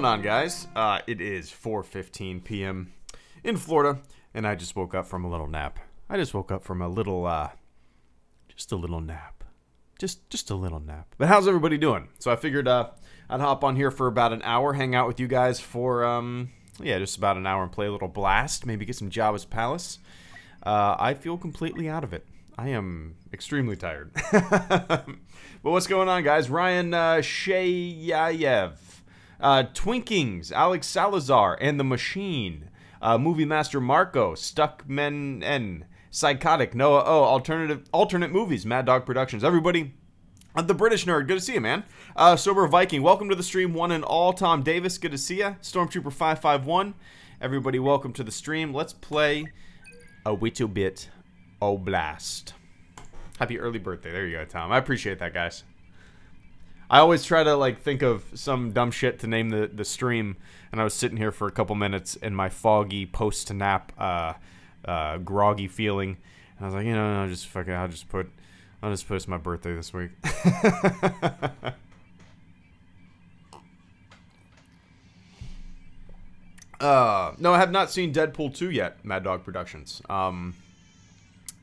on, guys? It is 4:15 p.m. in Florida, and I just woke up from a little nap. I just woke up from a little, just a little nap. Just a little nap. But how's everybody doing? So I figured I'd hop on here for about an hour, hang out with you guys for, yeah, just about an hour and play a little Blast, maybe get some Jabba's Palace. I feel completely out of it. I am extremely tired. But what's going on, guys? Ryan Shayayev, Twinkings, Alex Salazar, and the Machine, Movie Master Marco, Stuckmen N, Psychotic, Noah O, Alternate Movies, Mad Dog Productions, everybody. The British Nerd, good to see you, man. Sober Viking, welcome to the stream, one and all. Tom Davis, good to see you. Stormtrooper 551, everybody, welcome to the stream. Let's play a little bit of Blast. Happy early birthday. There you go, Tom. I appreciate that, guys. I always try to, like, think of some dumb shit to name the stream, and I was sitting here for a couple minutes in my foggy post-nap, groggy feeling, and I was like, you know, I'll just put it's my birthday this week. No, I have not seen Deadpool 2 yet, Mad Dog Productions.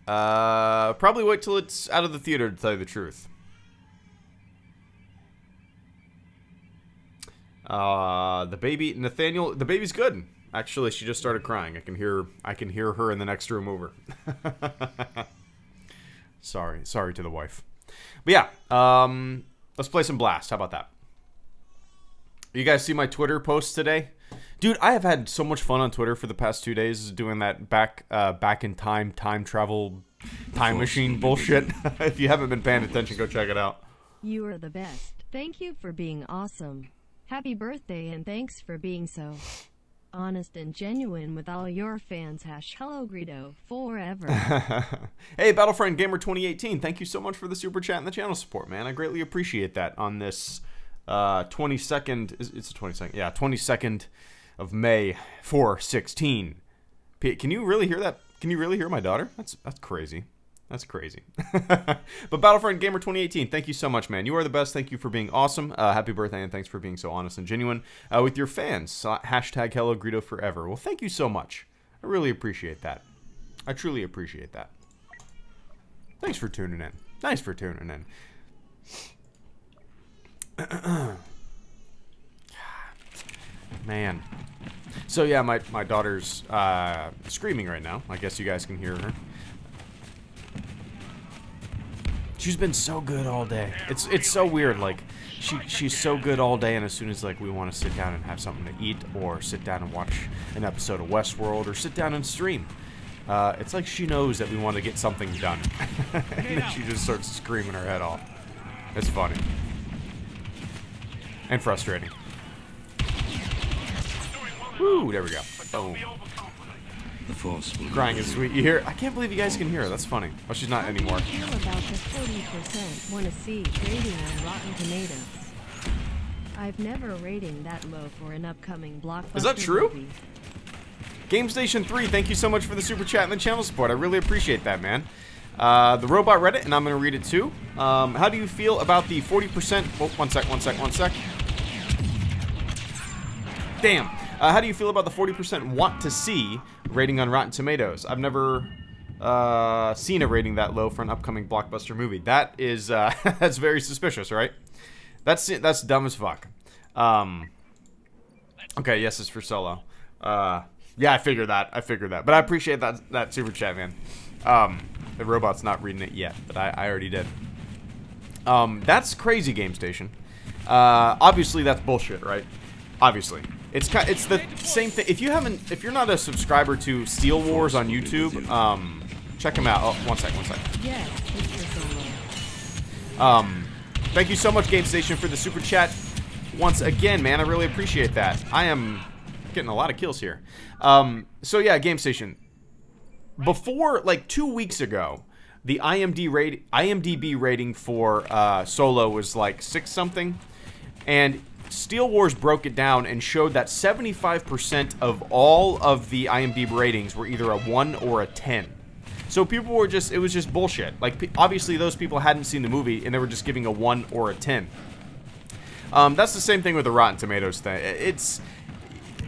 Probably wait till it's out of the theater, to tell you the truth. The baby, Nathaniel, the baby's good. Actually, she just started crying. I can hear her in the next room over. Sorry to the wife. But yeah, let's play some Blast. How about that? You guys see my Twitter post today? Dude, I have had so much fun on Twitter for the past 2 days doing that back in time travel time machine bullshit. If you haven't been paying attention, go check it out. You are the best. Thank you for being awesome. Happy birthday and thanks for being so honest and genuine with all your fans. #HelloGreedo forever. Hey, Battlefront Gamer 2018, thank you so much for the super chat and the channel support, man. I greatly appreciate that on this 22nd, it's the 22nd, yeah, 22nd of May, 4/16. Can you really hear that? Can you really hear my daughter? That's crazy. That's crazy. But Battlefront Gamer 2018, thank you so much, man. You are the best. Thank you for being awesome. Happy birthday, and thanks for being so honest and genuine with your fans. #HelloGreedo forever. Well, thank you so much. I really appreciate that. I truly appreciate that. Thanks for tuning in. Thanks for tuning in. Man. So yeah, my daughter's screaming right now. I guess you guys can hear her. She's been so good all day. It's so weird. Like she's so good all day, and as soon as like we want to sit down and have something to eat, or sit down and watch an episode of Westworld, or sit down and stream, it's like she knows that we want to get something done, and then she just starts screaming her head off. It's funny and frustrating. Woo! There we go. Boom. The Force will crying is sweet. You hear? I can't believe you guys can hear her. That's funny. Well, she's not anymore. How do you feel about the 40% want to see rating on Rotten Tomatoes? I've never rating that low for an upcoming blockbuster. Is that true? Movie. GameStation 3, thank you so much for the super chat and the channel support. I really appreciate that, man. The robot read it, and I'm going to read it too. How do you feel about the 40%? Oh, one sec. Damn. How do you feel about the 40% want to see rating on Rotten Tomatoes? I've never seen a rating that low for an upcoming blockbuster movie. That is that's very suspicious, right? That's dumb as fuck. Okay, yes, it's for Solo. Yeah, I figured that. But I appreciate that super chat, man. The robot's not reading it yet, but I already did. That's crazy, GameStation. Obviously, that's bullshit, right? Obviously. It's the same thing. If you're not a subscriber to Steel Wars on YouTube, check him out. Oh, one sec. Yes, thank you so much, GameStation, for the super chat. Once again, man, I really appreciate that. I am getting a lot of kills here. So yeah, GameStation. Before, like 2 weeks ago, the IMDb rating for Solo was like 6 something, and Steel Wars broke it down and showed that 75% of all of the IMDb ratings were either a 1 or a 10. So people were just, it was just bullshit. Like, obviously those people hadn't seen the movie and they were just giving a 1 or a 10. That's the same thing with the Rotten Tomatoes thing.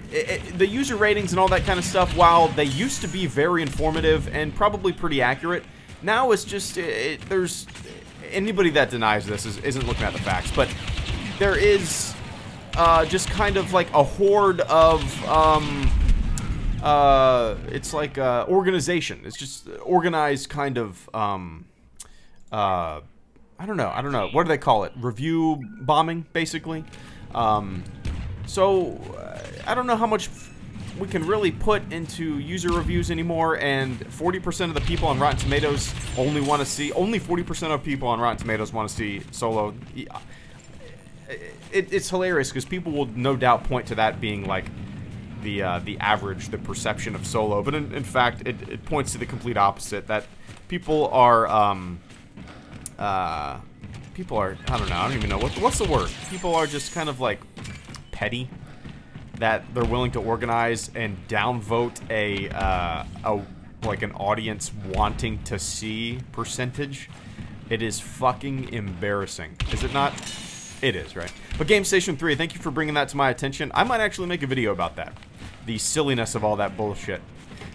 The user ratings and all that kind of stuff, while they used to be very informative and probably pretty accurate, now it's just, there's, anybody that denies this isn't looking at the facts, but there is just kind of like a horde of, it's like organization. It's just organized kind of, I don't know. What do they call it? Review bombing, basically. So, I don't know how much we can really put into user reviews anymore, and 40% of the people on Rotten Tomatoes only 40% of people on Rotten Tomatoes want to see Solo. It's hilarious, because people will no doubt point to that being like the average, the perception of Solo, but in fact, it points to the complete opposite, that people are, I don't know, I don't even know, what's the word? People are just kind of like petty, that they're willing to organize and downvote like an audience wanting to see percentage. It is fucking embarrassing, is it not? It is, right? But Game Station 3, thank you for bringing that to my attention. I might actually make a video about that, the silliness of all that bullshit.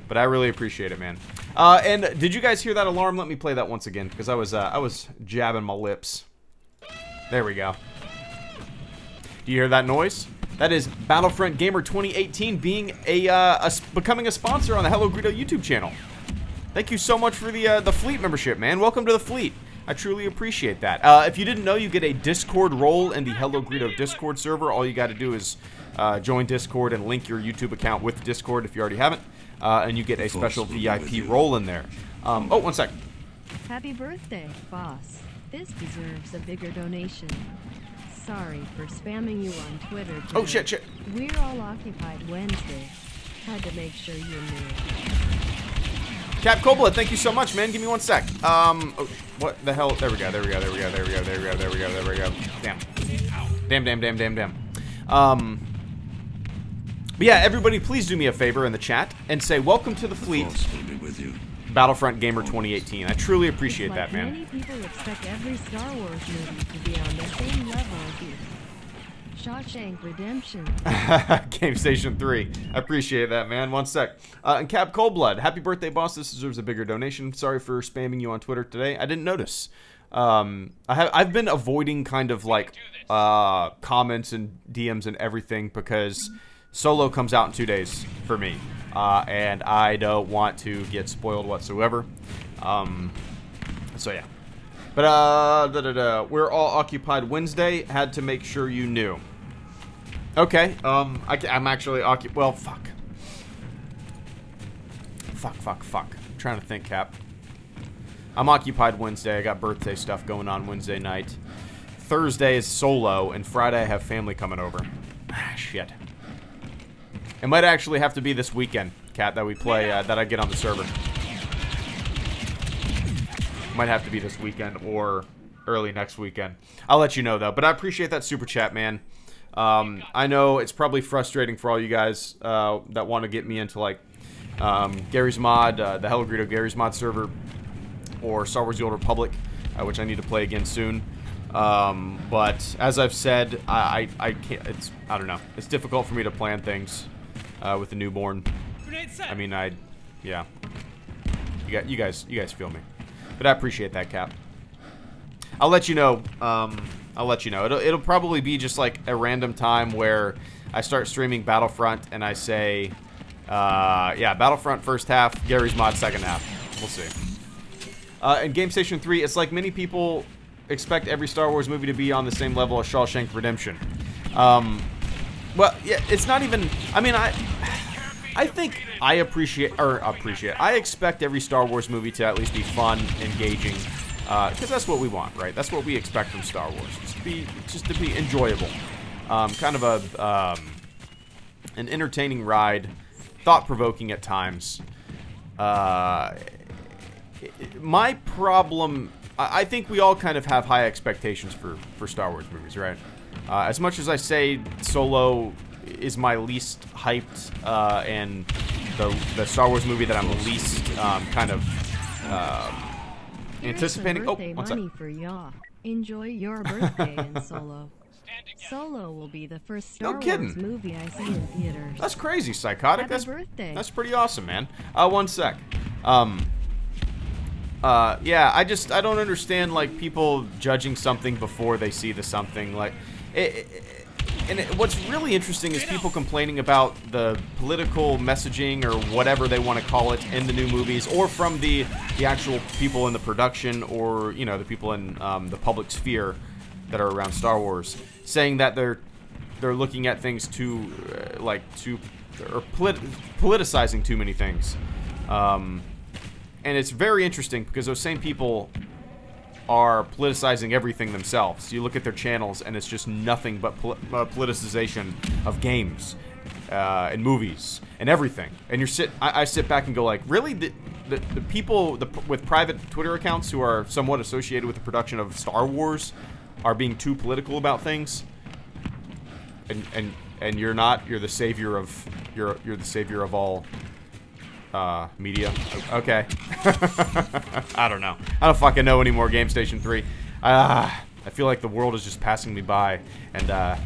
But I really appreciate it, man. And did you guys hear that alarm? Let me play that once again, because I was jabbing my lips. There we go. Do you hear that noise? That is Battlefront Gamer 2018 being becoming a sponsor on the HelloGreedo YouTube channel. Thank you so much for the fleet membership, man. Welcome to the fleet. I truly appreciate that. If you didn't know, you get a Discord role in the HelloGreedo Discord server. All you got to do is join Discord and link your YouTube account with Discord if you already haven't, and you get a special VIP role in there. Oh, one sec. Happy birthday, boss. This deserves a bigger donation. Sorry for spamming you on Twitter today. Oh, shit. We're all occupied Wednesday. Had to make sure you knew. Cap Coldblood, thank you so much, man. Give me one sec. Oh, what the hell? There we go. Damn. But yeah, everybody, please do me a favor in the chat and say welcome to the fleet. Battlefront Gamer 2018. I truly appreciate that, man. Many people expect every Star Wars movie to be on the same level as you. Shawshank Redemption. Game Station 3. I appreciate that, man. One sec. And Cap Coldblood, happy birthday, boss. This deserves a bigger donation. Sorry for spamming you on Twitter today. I didn't notice. I've been avoiding kind of like comments and DMs and everything because Solo comes out in 2 days for me. And I don't want to get spoiled whatsoever. So yeah. But we're all occupied Wednesday. Had to make sure you knew. Okay. I'm actually occupied. Well, fuck. I'm trying to think, Cap. I'm occupied Wednesday. I got birthday stuff going on Wednesday night. Thursday is Solo, and Friday I have family coming over. Ah, shit. It might actually have to be this weekend, Cat, that we play, that I get on the server. Might have to be this weekend or early next weekend. I'll let you know, though. But I appreciate that super chat, man. I know it's probably frustrating for all you guys that want to get me into, like, Gary's Mod, the HelloGreedo Gary's Mod server, or Star Wars The Old Republic, which I need to play again soon. But as I've said, I can't. I don't know. It's difficult for me to plan things with the newborn. I mean, yeah. You guys feel me. But I appreciate that, Cap. I'll let you know. I'll let you know. It'll probably be just like a random time where I start streaming Battlefront and I say, yeah, Battlefront first half, Gary's Mod second half. We'll see. And Game Station 3, it's like many people expect every Star Wars movie to be on the same level as Shawshank Redemption. Well, yeah, it's not even. I mean, I think I I expect every Star Wars movie to at least be fun, engaging, because that's what we want, right? That's what we expect from Star Wars. Just to be enjoyable, kind of an entertaining ride, thought-provoking at times. My problem, I think we all kind of have high expectations for Star Wars movies, right? As much as I say Solo is my least hyped and the Star Wars movie that I'm least kind of anticipating. Oh, one second. For y'all. Enjoy your birthday in Solo. Solo will be the first Star Wars kidding. movie I see in theaters. That's crazy, Psychotic. Happy birthday. That's pretty awesome, man. One sec. Yeah, I don't understand, like, people judging something before they see the something. Like, what's really interesting is people complaining about the political messaging or whatever they want to call it in the new movies, or from the actual people in the production, or, you know, the people in the public sphere that are around Star Wars, saying that they're looking at things too, politicizing too many things. And it's very interesting because those same people are politicizing everything themselves. You look at their channels and it's just nothing but politicization of games and movies and everything. And I sit back and go like, really? The people with private Twitter accounts who are somewhat associated with the production of Star Wars are being too political about things? And you're not? You're the savior of you're the savior of all media. Okay. I don't know. I don't fucking know anymore, Game Station 3. I feel like the world is just passing me by, and I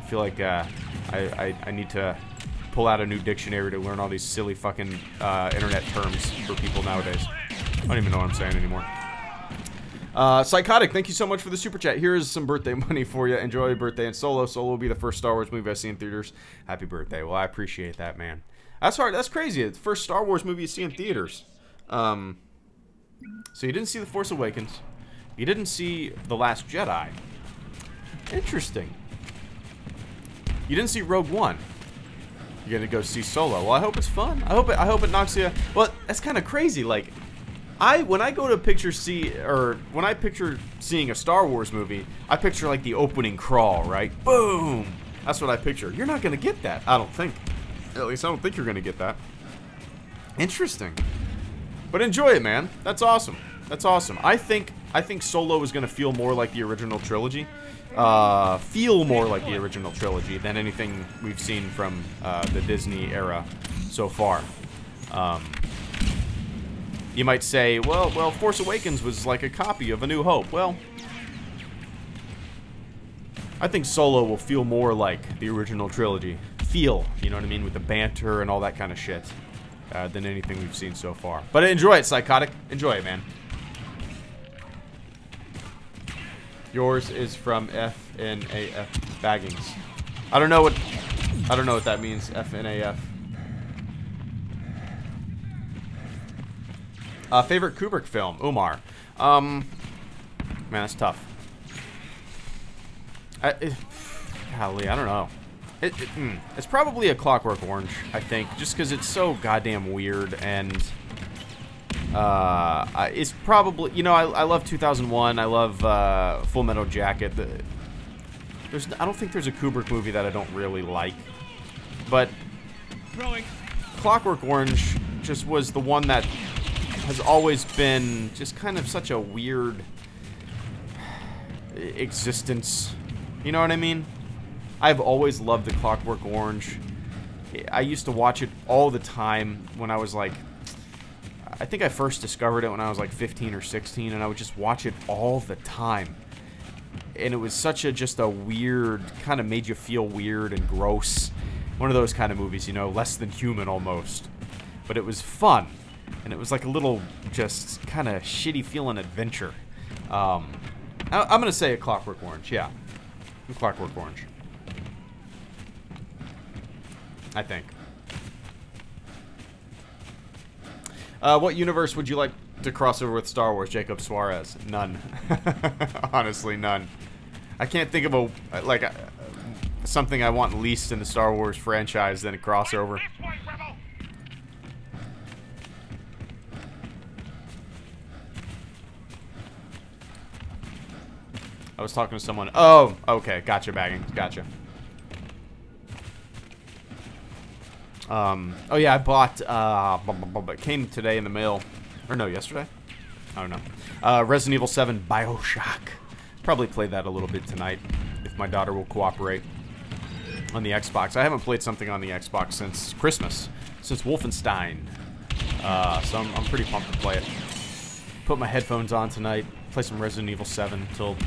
feel like I need to pull out a new dictionary to learn all these silly fucking internet terms for people nowadays. I don't even know what I'm saying anymore. Psychotic, thank you so much for the super chat. Here's some birthday money for you. Enjoy your birthday. And Solo will be the first Star Wars movie I see in theaters. Happy birthday. Well, I appreciate that, man. That's hard. That's crazy. It's the first Star Wars movie you see in theaters. So you didn't see The Force Awakens. You didn't see The Last Jedi. Interesting. You didn't see Rogue One. You're gonna go see Solo. Well, I hope it's fun. I hope it knocks you. Well, that's kind of crazy. Like, when I go to when I picture seeing a Star Wars movie, I picture like the opening crawl, right? Boom. That's what I picture. You're not gonna get that. I don't think. At least I don't think you're gonna get that. Interesting. But enjoy it, man. That's awesome. That's awesome. I think Solo is gonna feel more like the original trilogy. Feel more like the original trilogy than anything we've seen from the Disney era so far. You might say, well, Force Awakens was like a copy of A New Hope. Well, I think Solo will feel more like the original trilogy. You know what I mean, with the banter and all that kind of shit, than anything we've seen so far. But enjoy it, Psychotic. Enjoy it, man. Yours is from FNAF Baggings. I don't know what that means. FNAF. Favorite Kubrick film, Umar. Man, that's tough. Golly, I don't know. It's probably A Clockwork Orange, I think, just because it's so goddamn weird, and it's probably, you know, I love 2001, I love Full Metal Jacket. I don't think there's a Kubrick movie that I don't really like, but Clockwork Orange just was the one that has always been just kind of such a weird existence. You know what I mean? I've always loved The Clockwork Orange. I used to watch it all the time when I was like, I think I first discovered it when I was like 15 or 16, and I would just watch it all the time. And it was such just a weird, kind of made you feel weird and gross. One of those kind of movies, you know, less than human almost. But it was fun. And it was like a little, just kind of shitty feeling adventure. I'm going to say A Clockwork Orange, yeah. A Clockwork Orange. I think. What universe would you like to cross over with Star Wars, Jacob Suarez? None. Honestly, none. I can't think of something I want least in the Star Wars franchise than a crossover. I was talking to someone. Oh, okay. Gotcha, bagging. Gotcha. Oh yeah, I bought, it came today in the mail, or no, yesterday? I don't know. Resident Evil 7 BioShock. Probably play that a little bit tonight, if my daughter will cooperate, on the Xbox. I haven't played something on the Xbox since Christmas, since Wolfenstein. So I'm pretty pumped to play it. Put my headphones on tonight, play some Resident Evil 7 until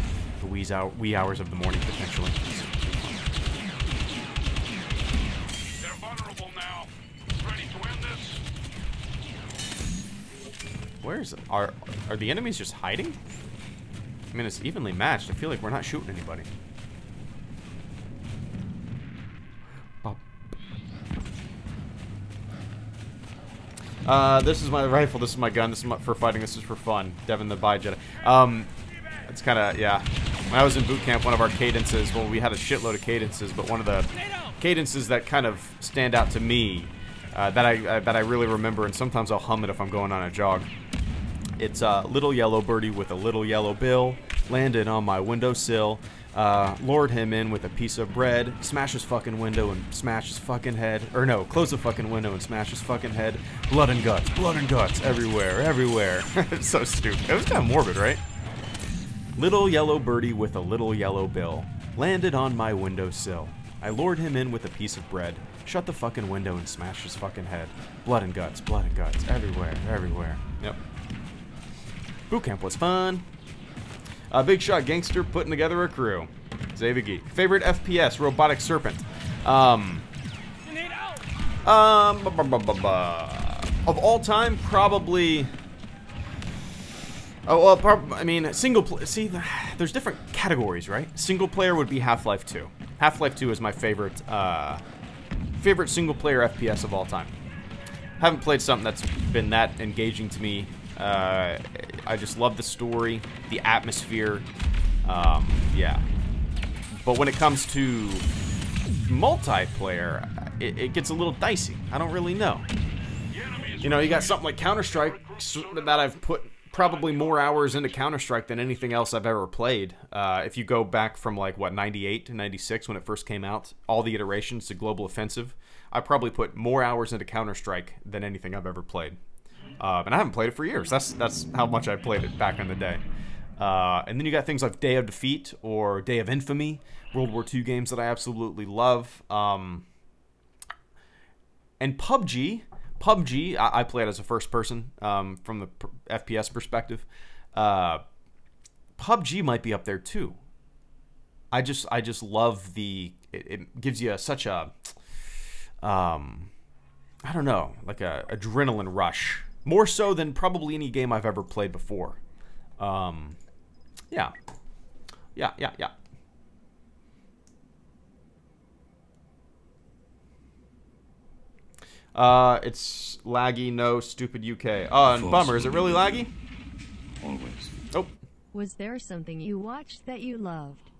the wee hours of the morning, potentially. Where's are the enemies just hiding? I mean, it's evenly matched. I feel like we're not shooting anybody. This is my rifle. This is my gun. This is for fighting. This is for fun. Devin the Bi Jedi. It's kind of, yeah. When I was in boot camp, one of our cadences, well, we had a shitload of cadences, but one of the cadences that kind of stand out to me, that I really remember, and sometimes I'll hum it if I'm going on a jog. It's little yellow birdie with a little yellow bill, landed on my windowsill, lured him in with a piece of bread, smash his fucking window and smash his fucking head, or no, close the fucking window and smash his fucking head, blood and guts everywhere, everywhere. It's so stupid. It was kind of morbid, right? Little yellow birdie with a little yellow bill, landed on my windowsill. I lured him in with a piece of bread, shut the fucking window and smashed his fucking head. Blood and guts, everywhere, everywhere. Yep. Boot camp was fun. Big Shot Gangster putting together a crew. Xavier Geek. Favorite FPS, Robotic Serpent. Of all time, probably... Oh, well, I mean, single player... See, there's different categories, right? Single player would be Half-Life 2. Half-Life 2 is my favorite, favorite single-player FPS of all time. Haven't played something that's been that engaging to me. I just love the story, the atmosphere, yeah. But when it comes to multiplayer, it gets a little dicey. I don't really know. You know, you got something like Counter-Strike that I've put probably more hours into Counter-Strike than anything else I've ever played. If you go back from, like, what, 98 to 96 when it first came out, all the iterations to Global Offensive, I probably put more hours into Counter-Strike than anything I've ever played. And I haven't played it for years. That's how much I played it back in the day. And then you got things like Day of Defeat or Day of Infamy, World War II games that I absolutely love. And PUBG. I play it as a first person from the FPS perspective. PUBG might be up there too. I just love it gives you such a I don't know, like a adrenaline rush. More so than probably any game I've ever played before. Yeah. It's laggy, no, stupid UK. Oh, and bummer, is it really laggy? Always. Oh. Was there something you watched that you loved,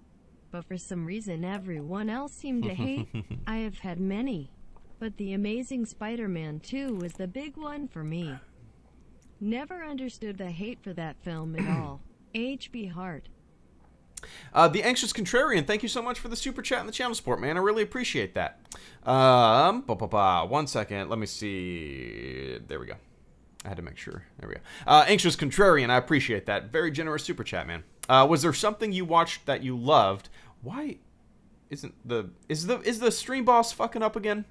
but for some reason everyone else seemed to hate? I have had many, but The Amazing Spider-Man 2 was the big one for me. Never understood the hate for that film at all. HB Hart. The Anxious Contrarian, thank you so much for the super chat and the channel support, man. I really appreciate that. 1 second. Let me see. There we go. I had to make sure. There we go. Anxious Contrarian, I appreciate that. Very generous super chat, man. Was there something you watched that you loved? Why isn't is the stream boss fucking up again?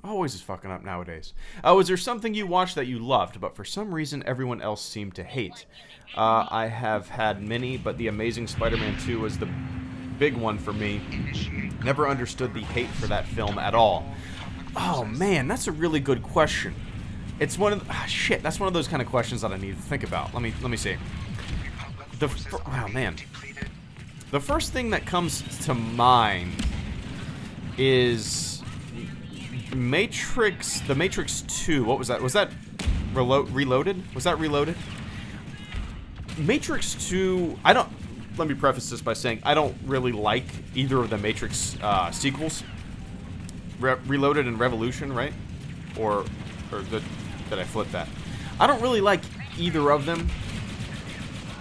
Always is fucking up nowadays. Was there something you watched that you loved, but for some reason everyone else seemed to hate? I have had many, but The Amazing Spider-Man 2 was the big one for me. Never understood the hate for that film at all. Oh man, that's a really good question. It's one of the, shit. That's one of those kind of questions that I need to think about. Let me see. Oh man, the first thing that comes to mind is The Matrix 2. What was that? Was that Reloaded? Was that Reloaded? Matrix 2, let me preface this by saying I don't really like either of the Matrix sequels. Reloaded and Revolution, right? Or did I flip that? I don't really like either of them,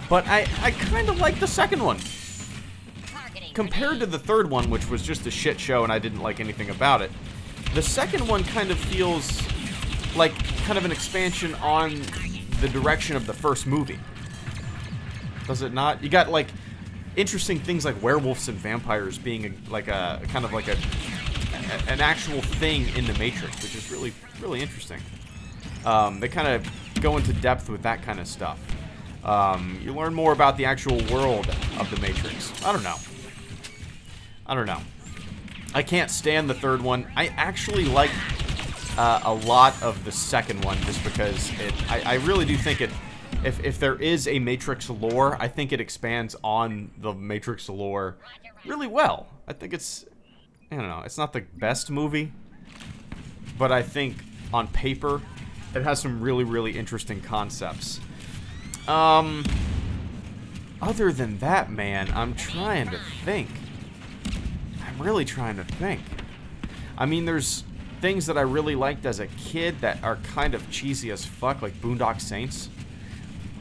but I kind of like the second one. Compared to the third one, which was just a shit show and I didn't like anything about it, the second one kind of feels like kind of an expansion on the direction of the first movie. Does it not? You got like interesting things like werewolves and vampires being an actual thing in the Matrix, which is really interesting. They kind of go into depth with that kind of stuff. You learn more about the actual world of the Matrix. I don't know. I can't stand the third one. I actually like a lot of the second one, just because I really do think it. If there is a Matrix lore, I think it expands on the Matrix lore really well. I think it's, I don't know, it's not the best movie, but I think on paper it has some really, really interesting concepts. Other than that, man, I'm trying to think. I'm really trying to think. I mean, there's things that I really liked as a kid that are kind of cheesy as fuck, like Boondock Saints.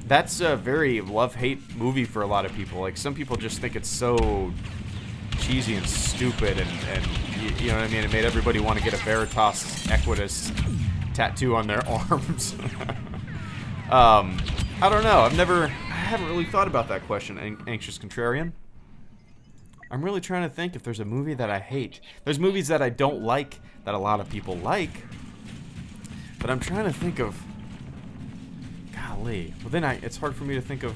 That's a very love-hate movie for a lot of people. Like, some people just think it's so cheesy and stupid, and you know what I mean? It made everybody want to get a Veritas Equitas tattoo on their arms. I don't know. I haven't really thought about that question, Anxious Contrarian. I'm really trying to think if there's a movie that I hate. There's movies that I don't like that a lot of people like, but I'm trying to think of... Golly. Well, then it's hard for me to think of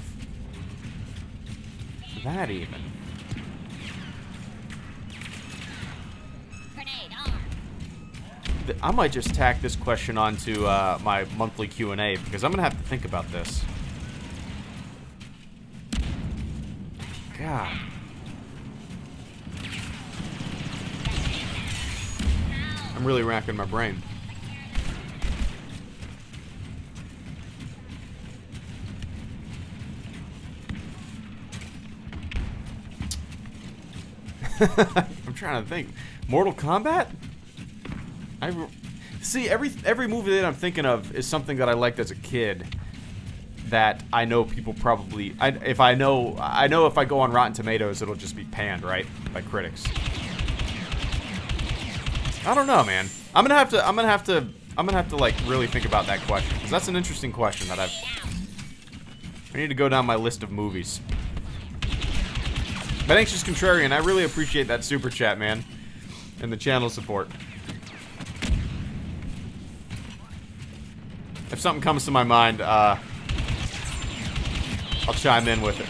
that even. I might just tack this question onto my monthly Q&A, because I'm going to have to think about this. God. I'm really racking my brain. I'm trying to think. Mortal Kombat? See, every movie that I'm thinking of is something that I liked as a kid that I know people probably... I know if I go on Rotten Tomatoes, it'll just be panned, right? By critics. I don't know, man. I'm gonna have to like really think about that question, because that's an interesting question that I need to go down my list of movies. But Anxious Contrarian, I really appreciate that super chat, man, and the channel support. If something comes to my mind, I'll chime in with it.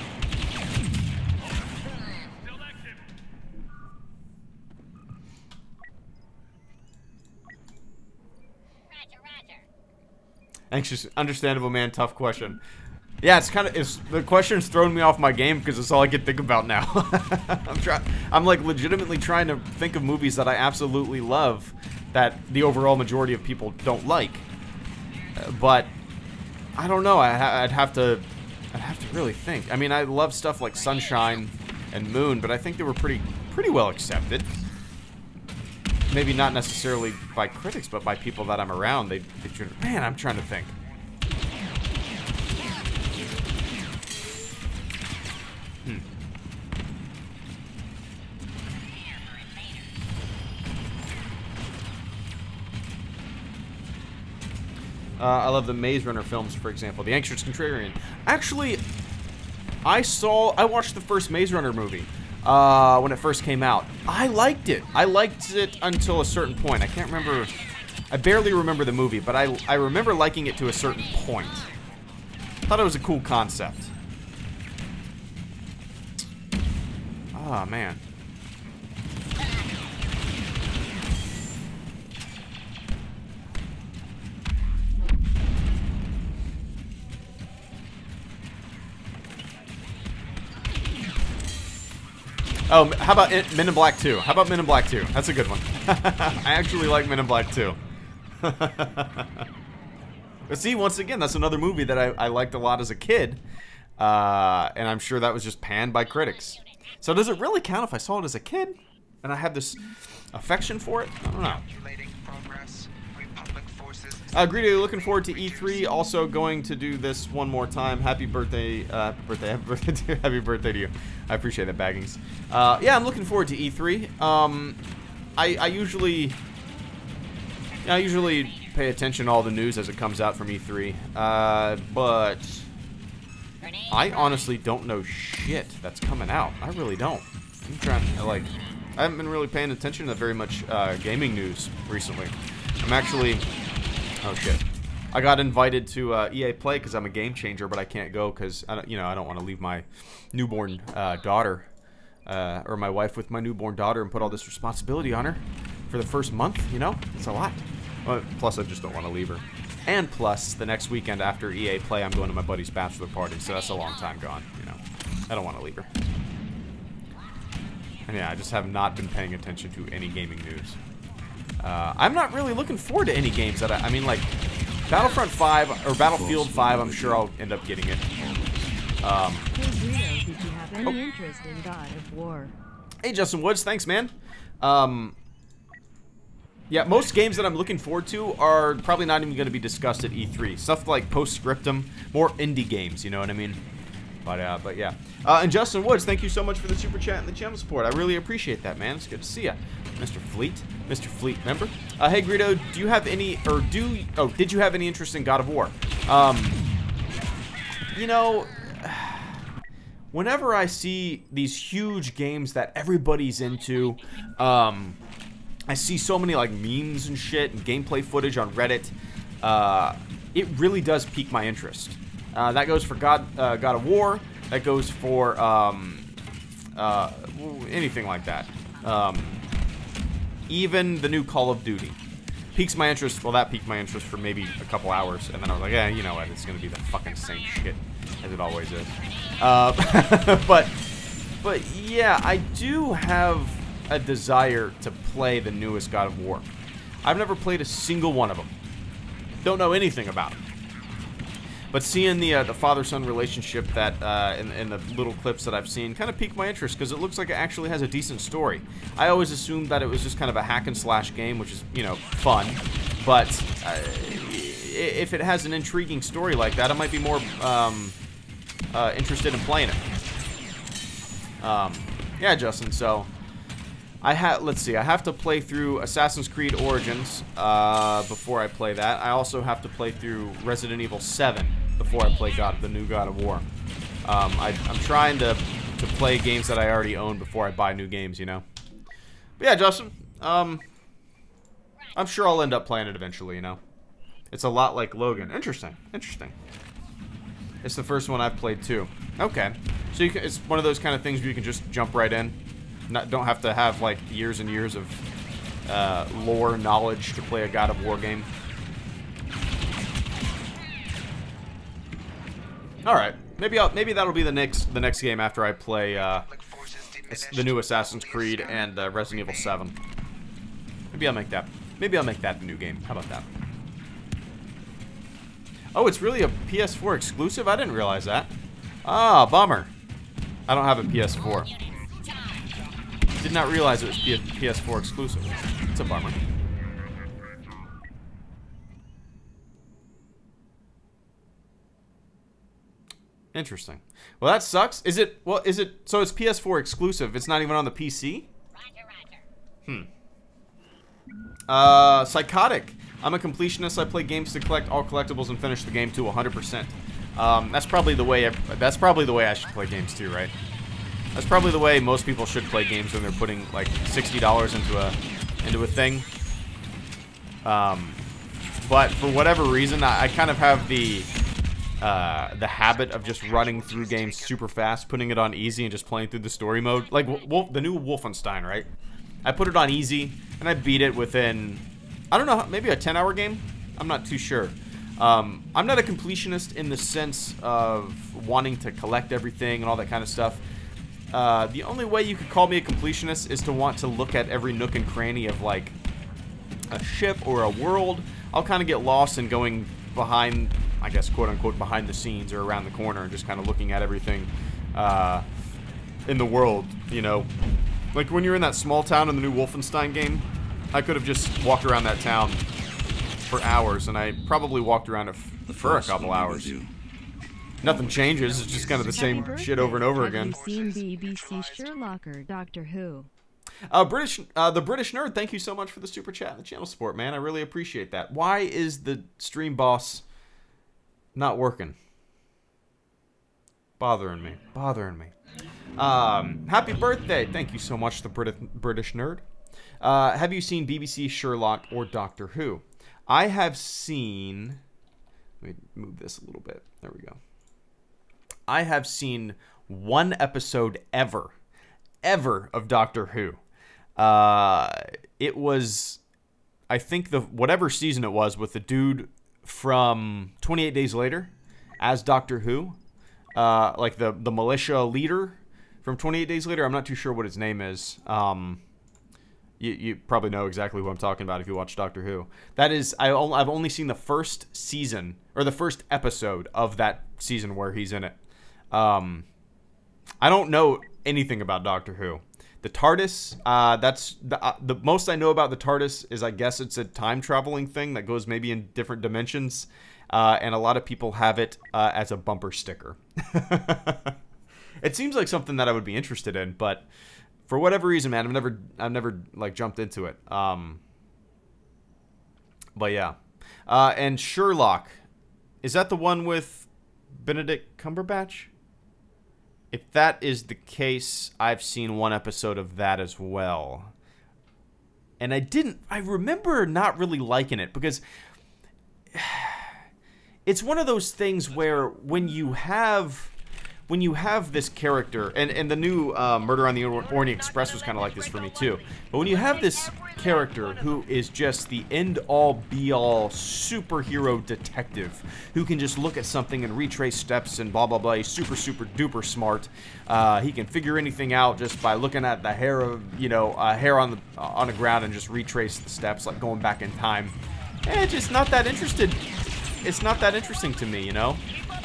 Anxious, understandable, man. Tough question. Yeah, the question's throwing me off my game because it's all I can think about now. I'm like legitimately trying to think of movies that I absolutely love that the overall majority of people don't like. But I don't know. I'd have to really think. I mean, I love stuff like Sunshine and Moon, but I think they were pretty well accepted. Maybe not necessarily by critics, but by people that I'm around. Man, I'm trying to think. I love the Maze Runner films, for example. The Anxious Contrarian. Actually, I watched the first Maze Runner movie when it first came out. I liked it. I liked it until a certain point. I can't remember. I barely remember the movie, but I remember liking it to a certain point. Thought it was a cool concept. Oh, man. Oh, how about Men in Black 2? How about Men in Black 2? That's a good one. I actually like Men in Black 2. But see, once again, that's another movie that I liked a lot as a kid. And I'm sure that was just panned by critics. So does it really count if I saw it as a kid? And I have this affection for it? I don't know. Greedo, looking forward to E3. Also going to do this one more time. Happy birthday, happy birthday to you. I appreciate that, Baggings. Yeah, I'm looking forward to E3. I usually pay attention to all the news as it comes out from E3. But I honestly don't know shit that's coming out. I really don't. I'm trying to, like, I haven't been really paying attention to very much gaming news recently. I'm actually... Oh shit! I got invited to EA Play because I'm a game changer, but I can't go because I don't want to leave my newborn daughter or my wife with my newborn daughter and put all this responsibility on her for the first month. You know, it's a lot. Well, plus, I just don't want to leave her. And plus, the next weekend after EA Play, I'm going to my buddy's bachelor party, so that's a long time gone, you know. I don't want to leave her. And yeah, I just have not been paying attention to any gaming news. I'm not really looking forward to any games that I mean, like, Battlefront 5, or Battlefield 5, I'm sure I'll end up getting it. HelloGreedo, did you have any interest in God of War? Hey, Justin Woods, thanks, man. Yeah, most games that I'm looking forward to are probably not even going to be discussed at E3. Stuff like Postscriptum, more indie games, you know what I mean? But yeah. And Justin Woods, thank you so much for the super chat and the channel support. I really appreciate that, man. It's good to see ya. Mr. Fleet member. Hey, Greedo, do you have any, or did you have any interest in God of War? You know, whenever I see these huge games that everybody's into, I see so many like memes and shit and gameplay footage on Reddit. It really does pique my interest. That goes for God of War. That goes for anything like that. Even the new Call of Duty piques my interest. Well, that piqued my interest for maybe a couple hours, and then I was like, yeah, you know what? It's gonna be the fucking same shit as it always is. But yeah, I do have a desire to play the newest God of War. I've never played a single one of them. Don't know anything about them. But seeing the father-son relationship that in the little clips that I've seen kind of piqued my interest because it looks like it actually has a decent story. I always assumed that it was just kind of a hack and slash game, which is, you know, fun. But if it has an intriguing story like that, I might be more interested in playing it. Yeah, Justin. So let's see. I have to play through Assassin's Creed Origins before I play that. I also have to play through Resident Evil 7 before I play the new God of War. I'm trying to play games that I already own before I buy new games, you know. But yeah, Justin. I'm sure I'll end up playing it eventually, you know. It's a lot like Logan. Interesting. Interesting. It's the first one I've played too. Okay. So it's one of those kind of things where you can just jump right in. Don't have to have like years and years of lore knowledge to play a God of War game. All right, maybe that'll be the next game after I play the new Assassin's Creed and Resident Evil 7. Maybe I'll make that. Maybe I'll make that the new game. How about that? Oh, it's really a PS4 exclusive? I didn't realize that. Ah, bummer. I don't have a PS4. Did not realize it was PS4 exclusive. It's a bummer. Interesting. Well, that sucks. Is it so it's PS4 exclusive. It's not even on the PC? Psychotic. I'm a completionist. I play games to collect all collectibles and finish the game to 100%. That's probably the way I should play games too, right? That's probably the way most people should play games when they're putting like $60 into a thing. But for whatever reason, I kind of have the habit of just running through games super fast, putting it on easy, and just playing through the story mode. Like the new Wolfenstein, right? I put it on easy, and I beat it within, I don't know, maybe a 10-hour game? I'm not too sure. I'm not a completionist in the sense of wanting to collect everything and all that kind of stuff. The only way you could call me a completionist is to want to look at every nook and cranny of, like, a ship or a world. I'll kind of get lost in going behind, I guess, quote-unquote, behind the scenes or around the corner and just kind of looking at everything in the world, you know. Like, when you're in that small town in the new Wolfenstein game, I could have just walked around that town for hours, and I probably walked around it for a couple hours. Nothing changes, it's just kind of the same shit over and over again. Have you seen BBC Sherlock or Doctor Who? The British Nerd, thank you so much for the super chat and the channel support, man. I really appreciate that. Why is the stream boss not working? Bothering me. Happy birthday. Thank you so much, the British Nerd. Have you seen BBC Sherlock or Doctor Who? I have seen... Let me move this a little bit. There we go. I have seen one episode ever of Doctor Who. It was I think whatever season it was with the dude from 28 Days Later as Doctor Who, like the militia leader from 28 Days Later. I'm not too sure what his name is. You probably know exactly who I'm talking about if you watch Doctor Who. That is, I've only seen the first season, or the first episode of that season where he's in it. I don't know anything about Doctor Who. The TARDIS, that's the most I know about the TARDIS is, I guess it's a time traveling thing that goes maybe in different dimensions, and a lot of people have it as a bumper sticker. It seems like something that I would be interested in, but for whatever reason, man, I've never like jumped into it. But yeah, and Sherlock, is that the one with Benedict Cumberbatch? If that is the case, I've seen one episode of that as well. And I remember not really liking it because it's one of those things where when you have this character, and the new Murder on the Orient Express was kind of like this for me too, but when you have this character who is just the end-all, be-all superhero detective who can just look at something and retrace steps and blah, blah, blah, he's super, super duper smart. He can figure anything out just by looking at the hair of, hair on the ground and just retrace the steps, like going back in time. It's just not that interested. It's not that interesting to me,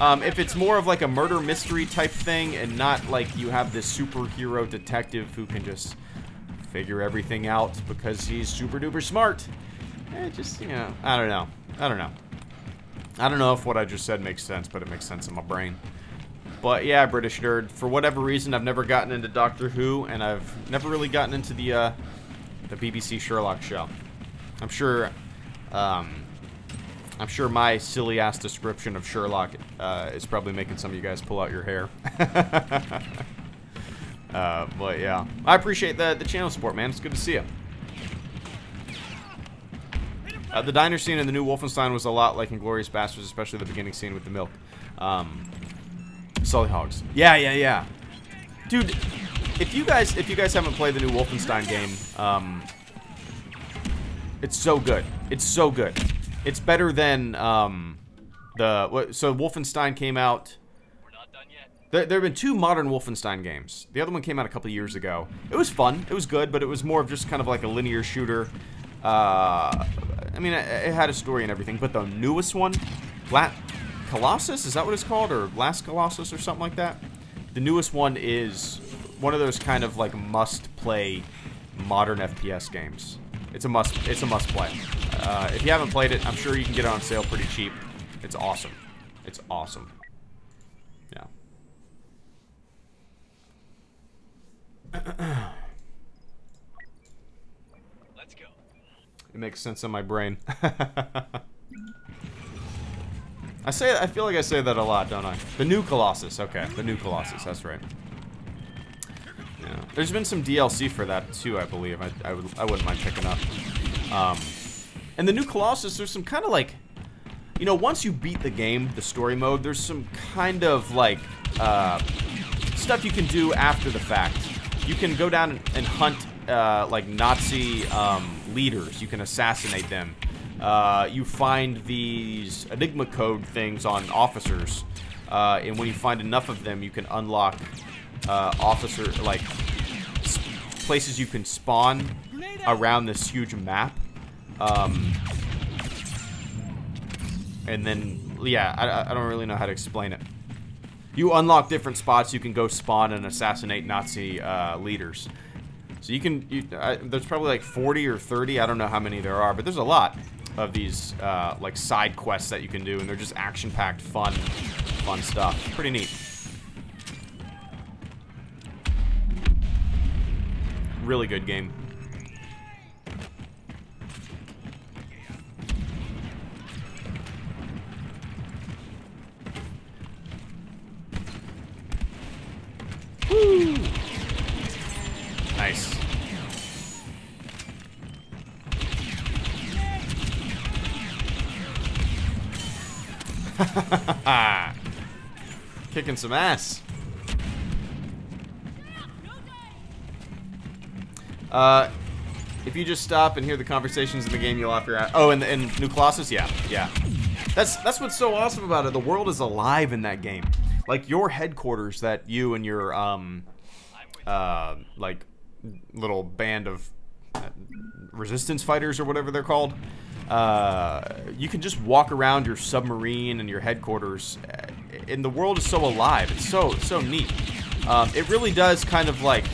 If it's more of like a murder mystery type thing and not like you have this superhero detective who can just figure everything out because he's super duper smart. I don't know. I don't know if what I just said makes sense, but it makes sense in my brain. But yeah, British nerd, for whatever reason, I've never gotten into Doctor Who, and I've never really gotten into the BBC Sherlock show. I'm sure my silly ass description of Sherlock is probably making some of you guys pull out your hair. But yeah, I appreciate the channel support, man. It's good to see you. The diner scene in the new Wolfenstein was a lot like Inglourious Basterds, especially the beginning scene with the milk. Sully Hogs. Yeah. Dude, if you guys haven't played the new Wolfenstein game, it's so good. It's so good. It's better than so Wolfenstein came out. We're not done yet. There have been 2 modern Wolfenstein games. The other one came out a couple of years ago. It was fun. It was good, but it was more of just kind of like a linear shooter. I mean, it had a story and everything. But the newest one, Colossus, is that what it's called, or Last Colossus, or something like that? The newest one is one of those kind of like must-play modern FPS games. It's a must play. If you haven't played it, I'm sure you can get it on sale pretty cheap. It's awesome. It's awesome. Yeah. Let's go. It makes sense in my brain. I feel like I say that a lot, don't I? The new Colossus. Okay, the new Colossus. That's right. Yeah. There's been some DLC for that too, I believe. I wouldn't mind picking up. And the new Colossus, there's some kind of like, once you beat the game, the story mode, there's some kind of like stuff you can do after the fact. You can go down and hunt like Nazi leaders. You can assassinate them. You find these Enigma code things on officers, and when you find enough of them, you can unlock places you can spawn around this huge map. And then, yeah, I don't really know how to explain it. You unlock different spots. You can go spawn and assassinate Nazi leaders. So there's probably like 40 or 30. I don't know how many there are, but there's a lot of these like side quests that you can do, and they're just action-packed, fun stuff. Pretty neat. Really good game. Woo! Nice. Kicking some ass. If you just stop and hear the conversations in the game, you'll laugh your ass. Oh, and New Colossus? Yeah, yeah. That's what's so awesome about it. The world is alive in that game. Like, your headquarters that you and your, like, little band of resistance fighters or whatever they're called, you can just walk around your submarine and your headquarters, and the world is so alive. It's so neat. It really does kind of, like,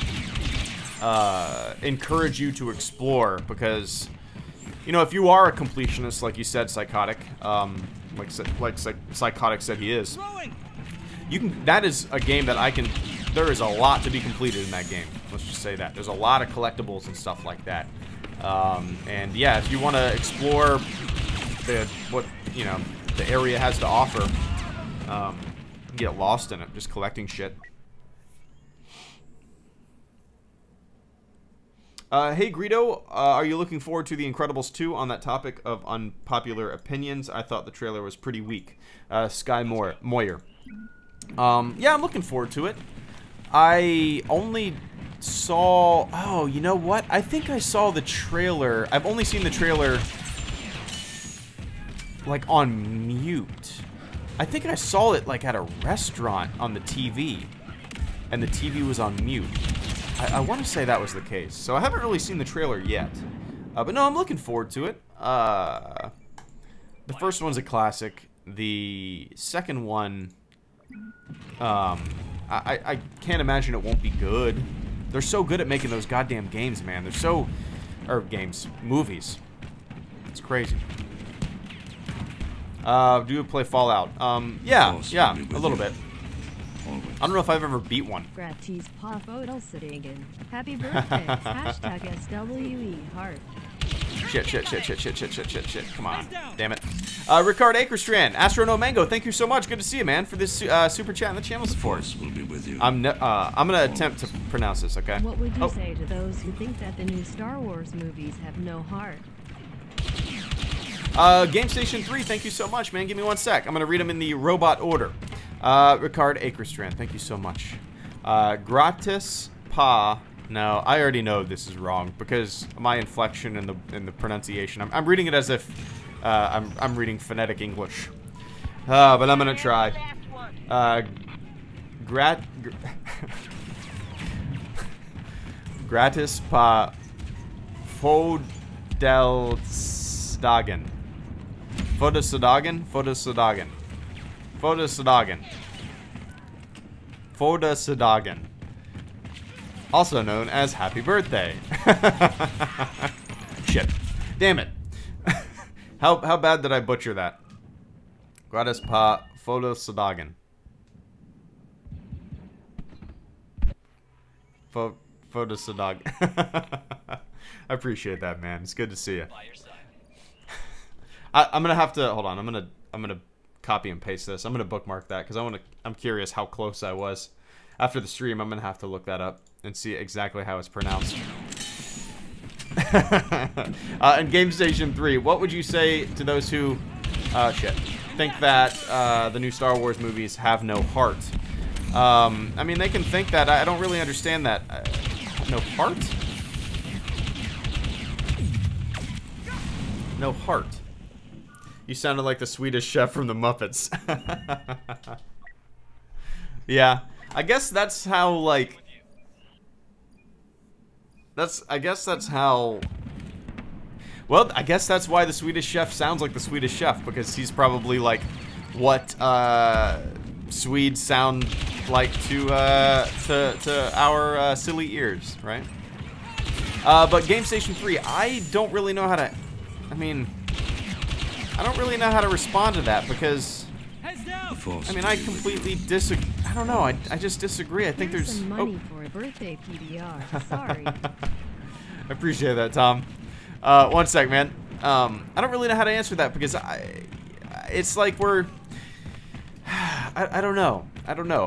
encourage you to explore, because, you know, if you are a completionist, like you said, Psychotic, Psychotic said he is, you can. That is a game that I can. There is a lot to be completed in that game. Let's just say that there's a lot of collectibles and stuff like that. And yeah, if you want to explore what the area has to offer, get lost in it, just collecting shit. Hey Greedo, are you looking forward to The Incredibles 2? On that topic of unpopular opinions, I thought the trailer was pretty weak. Sky Moyer. Yeah, I'm looking forward to it. I only saw... Oh, you know what? I think I saw the trailer. I've only seen the trailer, like, on mute. I think I saw it, like, at a restaurant on the TV. And the TV was on mute. I want to say that was the case. So I haven't really seen the trailer yet. But no, I'm looking forward to it. The first one's a classic. The second one... I can't imagine it won't be good. They're so good at making those goddamn games, man. They're so... Or movies. It's crazy. Do you play Fallout? Yeah, a little bit. I don't know if I've ever beat one. Gratis Pafodelsedigen. Happy birthday. Hashtag SWE heart. Shit. Come on. Damn it. Ricard Akerstrand. Astrono Mango, thank you so much. Good to see you, man, for this super chat and the channel support. Will be with you. I'm gonna attempt to pronounce this, okay? What would you say to those who think that the new Star Wars movies have no heart? Game Station 3, thank you so much, man. Give me 1 sec. I'm gonna read them in the robot order. Ricard Akerstrand, thank you so much. Gratis Pa. No, I already know this is wrong because my inflection and the pronunciation. I'm reading it as if I'm reading phonetic English. But I'm gonna try. Gratis Pa Fodelsdagen. Fodelsdagen. Also known as Happy Birthday. Shit. Damn it. How bad did I butcher that? Gratis Pa Fodelsdagen. Fodelsdagen. I appreciate that, man. It's good to see you. I'm gonna have to hold on. I'm gonna copy and paste this. I'm gonna bookmark that because I'm curious how close I was. After the stream, I'm gonna have to look that up and see exactly how it's pronounced. And Game Station 3, what would you say to those who think that the new Star Wars movies have no heart? I mean, they can think that. I don't really understand that. No heart? No heart. You sounded like the Swedish chef from the Muppets. Yeah, I guess that's how, like... I guess that's how... Well, I guess that's why the Swedish chef sounds like the Swedish chef, because he's probably like what Swedes sound like to our silly ears, right? But Game Station 3, I don't really know how to... I mean, I don't really know how to respond to that, because... I mean, I completely disagree. I don't know. I just disagree. I think there's some money for a birthday PDR. Sorry. I appreciate that, Tom. 1 sec, man. I don't really know how to answer that because it's like we're. I don't know.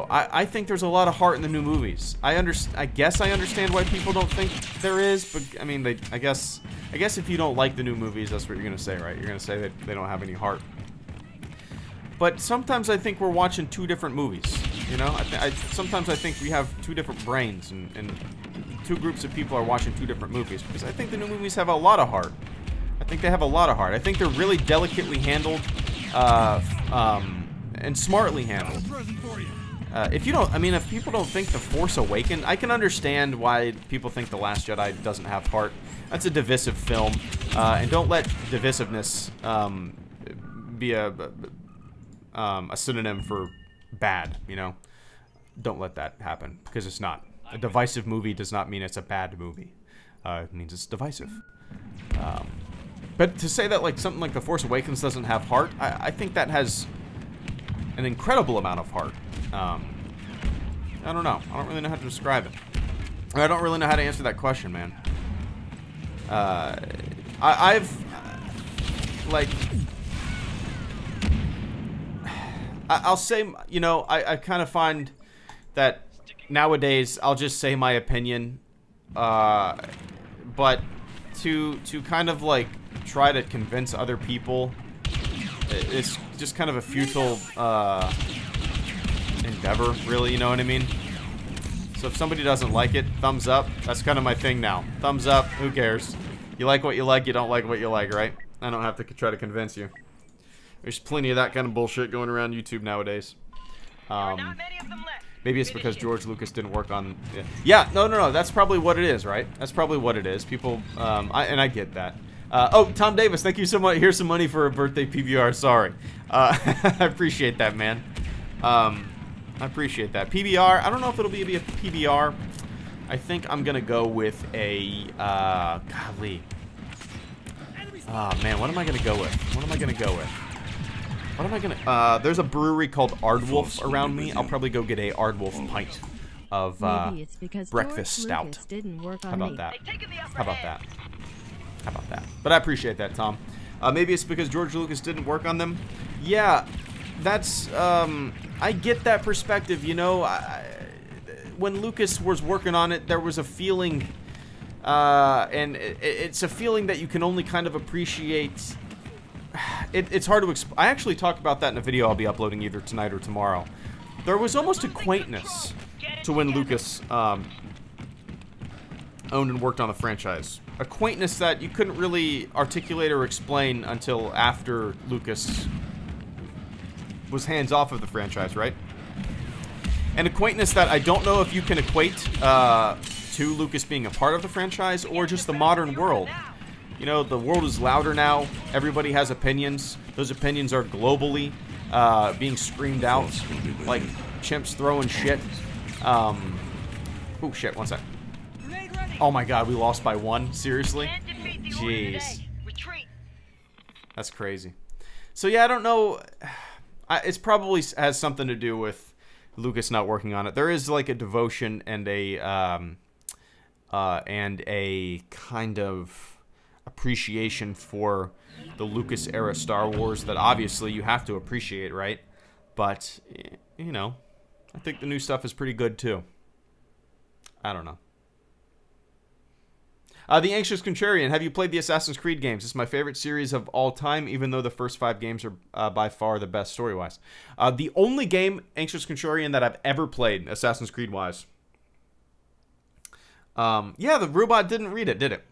I think there's a lot of heart in the new movies. I guess I understand why people don't think there is, but I mean, I guess if you don't like the new movies, that's what you're gonna say, right? You're gonna say that they don't have any heart. But sometimes I think we're watching two different movies, you know? Sometimes I think we have two different brains, and two groups of people are watching two different movies, because I think the new movies have a lot of heart. I think they have a lot of heart. I think they're really delicately handled, and smartly handled. If you don't, I mean, if people don't think The Force Awakens, I can understand why people think The Last Jedi doesn't have heart. That's a divisive film, and don't let divisiveness be a synonym for bad, you know? Don't let that happen, because it's not. A divisive movie does not mean it's a bad movie. It means it's divisive. But to say that like something like The Force Awakens doesn't have heart, I think that has an incredible amount of heart. I don't know. I don't really know how to describe it. I don't really know how to answer that question, man. I'll say, you know, I kind of find that nowadays I'll just say my opinion, but to kind of like try to convince other people, it's just kind of a futile endeavor, really, you know what I mean? So if somebody doesn't like it, thumbs up. That's kind of my thing now. Thumbs up, who cares? You like what you like, you don't like what you like, right? I don't have to try to convince you. There's plenty of that kind of bullshit going around YouTube nowadays. Maybe it's because George Lucas didn't work on... Yeah, no, that's probably what it is, right? That's probably what it is. People, and I get that. Oh, Tom Davis, thank you so much. Here's some money for a birthday PBR, sorry. I appreciate that, man. I appreciate that. PBR, I don't know if it'll be a PBR. I think I'm gonna go with a, golly. Oh, man, what am I gonna go with? What am I gonna go with? What am I gonna... there's a brewery called Ardwolf around me. I'll probably go get a Ardwolf pint of breakfast stout. How about that? How about that? How about that? But I appreciate that, Tom. Maybe it's because George Lucas didn't work on them. Yeah, that's... I get that perspective, you know. When Lucas was working on it, there was a feeling... and it's a feeling that you can only kind of appreciate... It's hard to explain. I actually talked about that in a video I'll be uploading either tonight or tomorrow. There was almost a quaintness to when Lucas owned and worked on the franchise. A quaintness that you couldn't really articulate or explain until after Lucas was hands off of the franchise, right? And a quaintness that I don't know if you can equate to Lucas being a part of the franchise or just the modern world. You know, the world is louder now. Everybody has opinions. Those opinions are globally being screamed out like chimps throwing shit. Oh, shit. One sec. Oh, my God. We lost by 1. Seriously? Jeez. That's crazy. So, yeah, I don't know. It's probably has something to do with Lucas not working on it. There is, like, a devotion and a kind of... appreciation for the Lucas era Star Wars that obviously you have to appreciate, right? But, you know, I think the new stuff is pretty good too. I don't know. The Anxious Contrarian, have you played the Assassin's Creed games? It's my favorite series of all time, even though the first 5 games are by far the best story-wise. The only game, Anxious Contrarian, that I've ever played, Assassin's Creed-wise. Yeah, the robot didn't read it, did it?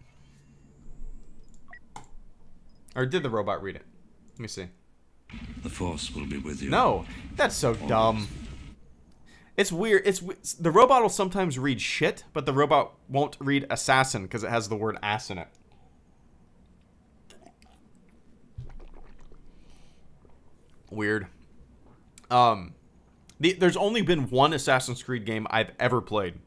Or did the robot read it? Let me see. The Force will be with you. No, that's so dumb. It's weird. The robot will sometimes read shit, but the robot won't read assassin because it has the word ass in it. Weird. There's only been one Assassin's Creed game I've ever played.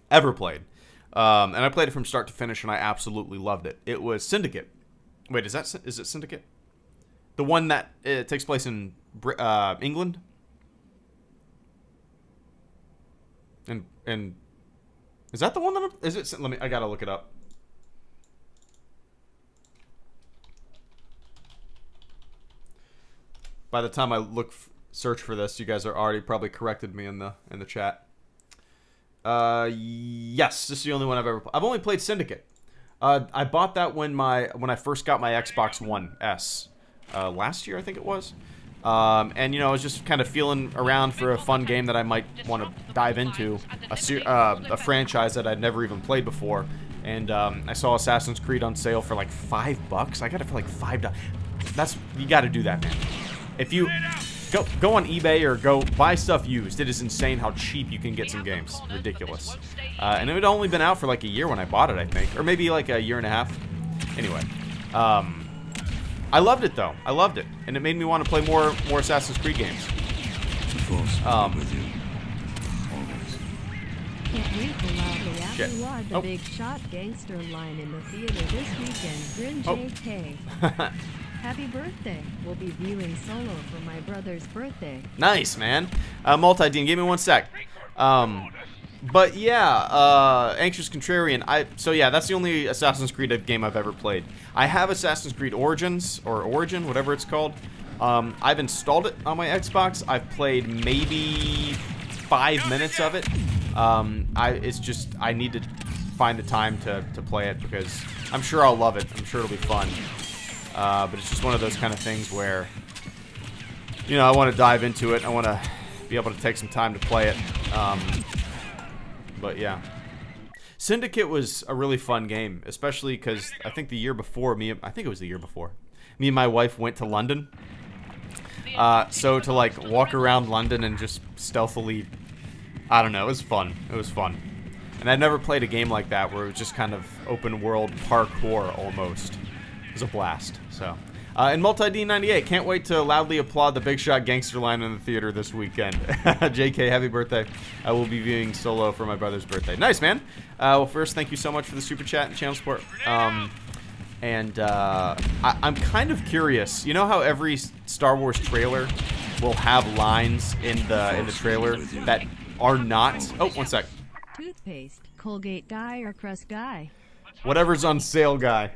And I played it from start to finish, and I absolutely loved it. It was Syndicate. Wait, is it Syndicate? The one that takes place in England? And is that the one that is it? I gotta look it up. By the time I search for this, you guys are already probably corrected me in the chat. Yes, this is the only one I've ever played. I've only played Syndicate. I bought that when I first got my Xbox One S last year, I think it was. And, you know, I was just kind of feeling around for a fun game that I might want to dive into, a franchise that I'd never even played before. And I saw Assassin's Creed on sale for like $5. I got it for like $5. You got to do that, man. If you go on eBay or go buy stuff used, it is insane how cheap you can get some games. Ridiculous. And it had only been out for like a year when I bought it, I think, or maybe like a year and a half. Anyway, I loved it though. I loved it, and it made me want to play more Assassin's Creed games. With you. Can't wait to loudly applaud the Big Shot Gangster line in the theater this weekend. Grin JK. Happy birthday. We'll be viewing Solo for my brother's birthday. Nice, man. Multi-Dean, give me 1 sec. But yeah, Anxious Contrarian. So yeah, that's the only Assassin's Creed game I've ever played. I have Assassin's Creed Origins, or Origin, whatever it's called. I've installed it on my Xbox. I've played maybe 5 minutes of it. It's just, I need to find the time to play it, because I'm sure I'll love it. I'm sure it'll be fun. But it's just one of those kind of things where, you know, I want to dive into it. I want to be able to take some time to play it. But yeah. Syndicate was a really fun game, especially because I think the year before, me and my wife went to London. So to like walk around London and just stealthily, I don't know, it was fun. It was fun. And I'd never played a game like that where it was just kind of open world parkour almost. It was a blast. So, and Multi-D98, can't wait to loudly applaud the Big Shot Gangster line in the theater this weekend. JK, happy birthday. I will be viewing Solo for my brother's birthday. Nice, man. Well, first, thank you so much for the super chat and channel support. I'm kind of curious. You know how every Star Wars trailer will have lines in the trailer that are not... Oh, 1 sec. Toothpaste, Colgate guy or Crest guy? Whatever's on sale, guy.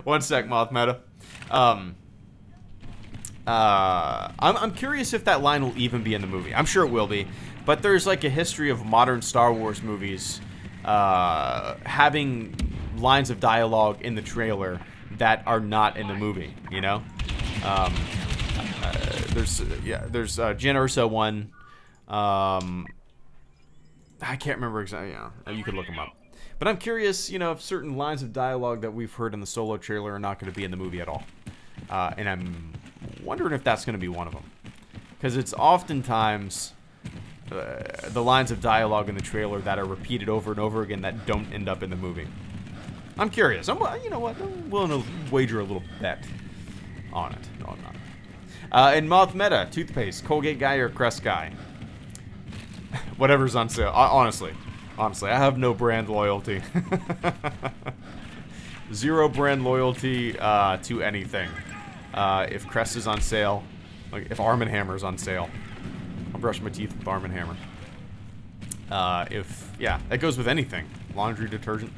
1 sec, Moth Meta. I'm curious if that line will even be in the movie. I'm sure it will be, but there's like a history of modern Star Wars movies having lines of dialogue in the trailer that are not in the movie. You know, there's Jen Urso one. I can't remember exactly. Yeah, you could look them up. But I'm curious, you know, if certain lines of dialogue that we've heard in the Solo trailer are not going to be in the movie at all. And I'm wondering if that's going to be one of them. Because it's oftentimes the lines of dialogue in the trailer that are repeated over and over again that don't end up in the movie. I'm curious. You know what? I'm willing to wager a little bet on it. No, I'm not. And Moth Meta, toothpaste, Colgate guy or Crest guy? Whatever's on sale. Honestly, I have no brand loyalty. Zero brand loyalty to anything. If Crest is on sale, like if Arm & Hammer is on sale, I'll brush my teeth with Arm & Hammer. Yeah, that goes with anything. Laundry detergent,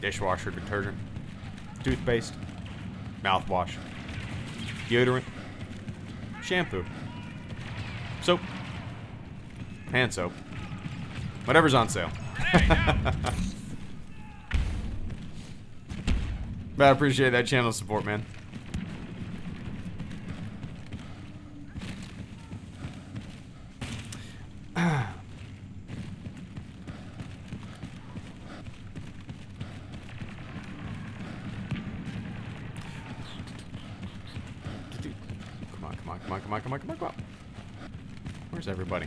dishwasher detergent, toothpaste, mouthwash, deodorant, shampoo, soap, hand soap. Whatever's on sale. But I appreciate that channel support, man. Come on. Where's everybody?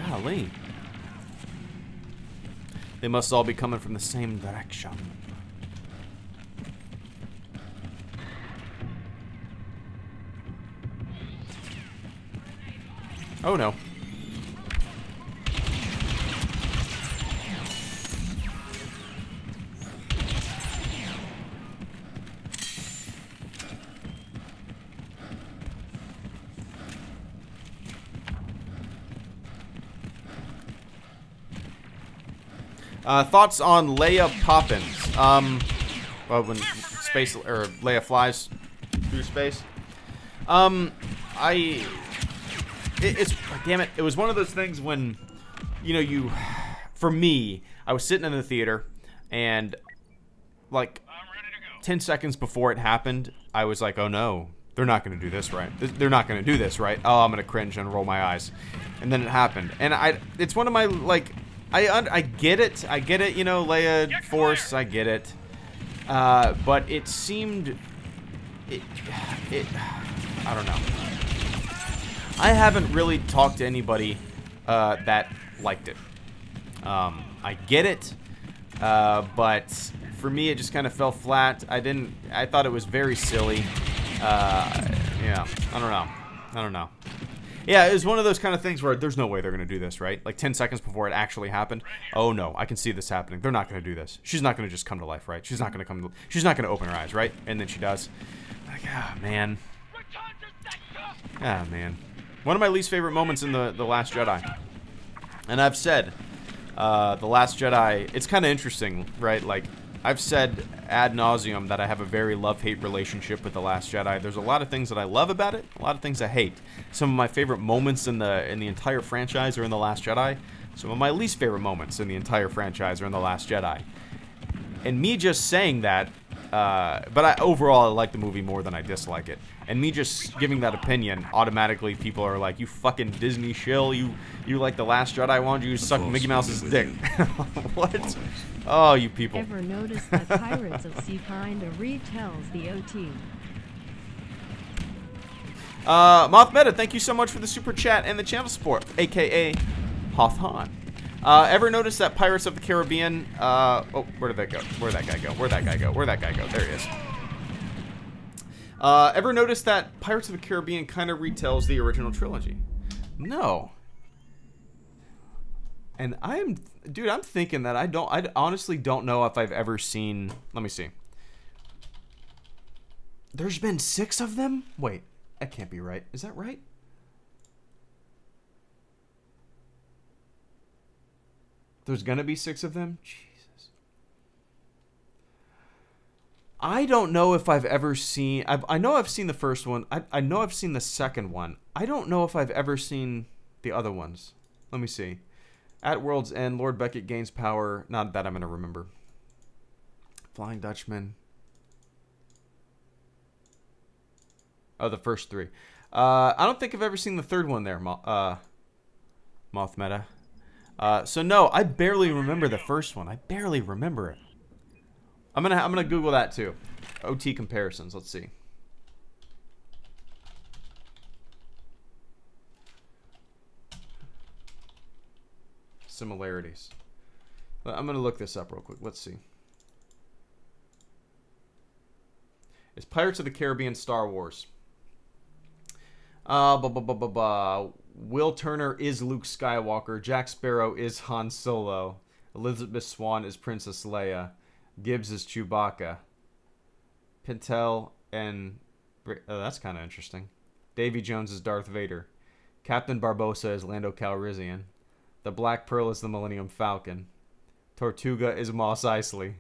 Golly. They must all be coming from the same direction. Oh no. Thoughts on Leia Poppins? Well, when space or Leia flies through space. it's damn it. It was one of those things when, you know, for me, I was sitting in the theater, and like 10 seconds before it happened, I was like, oh no, they're not going to do this right. They're not going to do this right. Oh, I'm going to cringe and roll my eyes. And then it happened. And it's one of my, like, I get it. I get it, you know, Leia Force, I get it. But it seemed, I don't know. I haven't really talked to anybody that liked it. I get it, but for me, it just kind of fell flat. I thought it was very silly. Yeah, I don't know. Yeah, it was one of those kind of things where there's no way they're going to do this, right? Like 10 seconds before it actually happened. Oh no, I can see this happening. They're not going to do this. She's not going to just come to life, right? She's not going to open her eyes, right? And then she does. Like, ah, man. Ah, man. One of my least favorite moments in The Last Jedi. And I've said, The Last Jedi, it's kind of interesting, right? Like, I've said ad nauseum that I have a very love-hate relationship with The Last Jedi. There's a lot of things that I love about it, a lot of things I hate. Some of my favorite moments in the entire franchise are in The Last Jedi. Some of my least favorite moments in the entire franchise are in The Last Jedi. And me just saying that, but overall I like the movie more than I dislike it. And me just giving that opinion, automatically people are like, you fucking Disney shill, you like The Last Jedi, why don't you suck Mickey Mouse's dick? What? Oh, you people. Ever noticed that Pirates of Sea kinda retells the OT? Moth Meta, thank you so much for the super chat and the channel support, aka Hoth Han. Ever notice that Pirates of the Caribbean, oh, where did that go? Where'd that guy go? Where'd that guy go? Where'd that guy go? There he is. Ever notice that Pirates of the Caribbean kind of retells the original trilogy? No. And dude, I'm thinking that I honestly don't know if I've ever seen, let me see. There's been 6 of them? Wait, that can't be right. Is that right? There's gonna be 6 of them? Jesus. I don't know if I've ever seen, I know I've seen the first one. I know I've seen the second one. I don't know if I've ever seen the other ones. Let me see. At World's End, Lord Beckett gains power. Not that I'm going to remember. Flying Dutchman. Oh, the first 3. I don't think I've ever seen the third one there, Moth Meta. So no, I barely remember the first one. I barely remember it. I'm gonna Google that too. OT comparisons. Let's see. Similarities. I'm gonna look this up real quick. Let's see. Is Pirates of the Caribbean Star Wars? Will Turner is Luke Skywalker. Jack Sparrow is Han Solo. Elizabeth Swann is Princess Leia. Gibbs is Chewbacca. Pintel and... Oh, that's kind of interesting. Davy Jones is Darth Vader. Captain Barbossa is Lando Calrissian. The Black Pearl is the Millennium Falcon. Tortuga is Mos Eisley.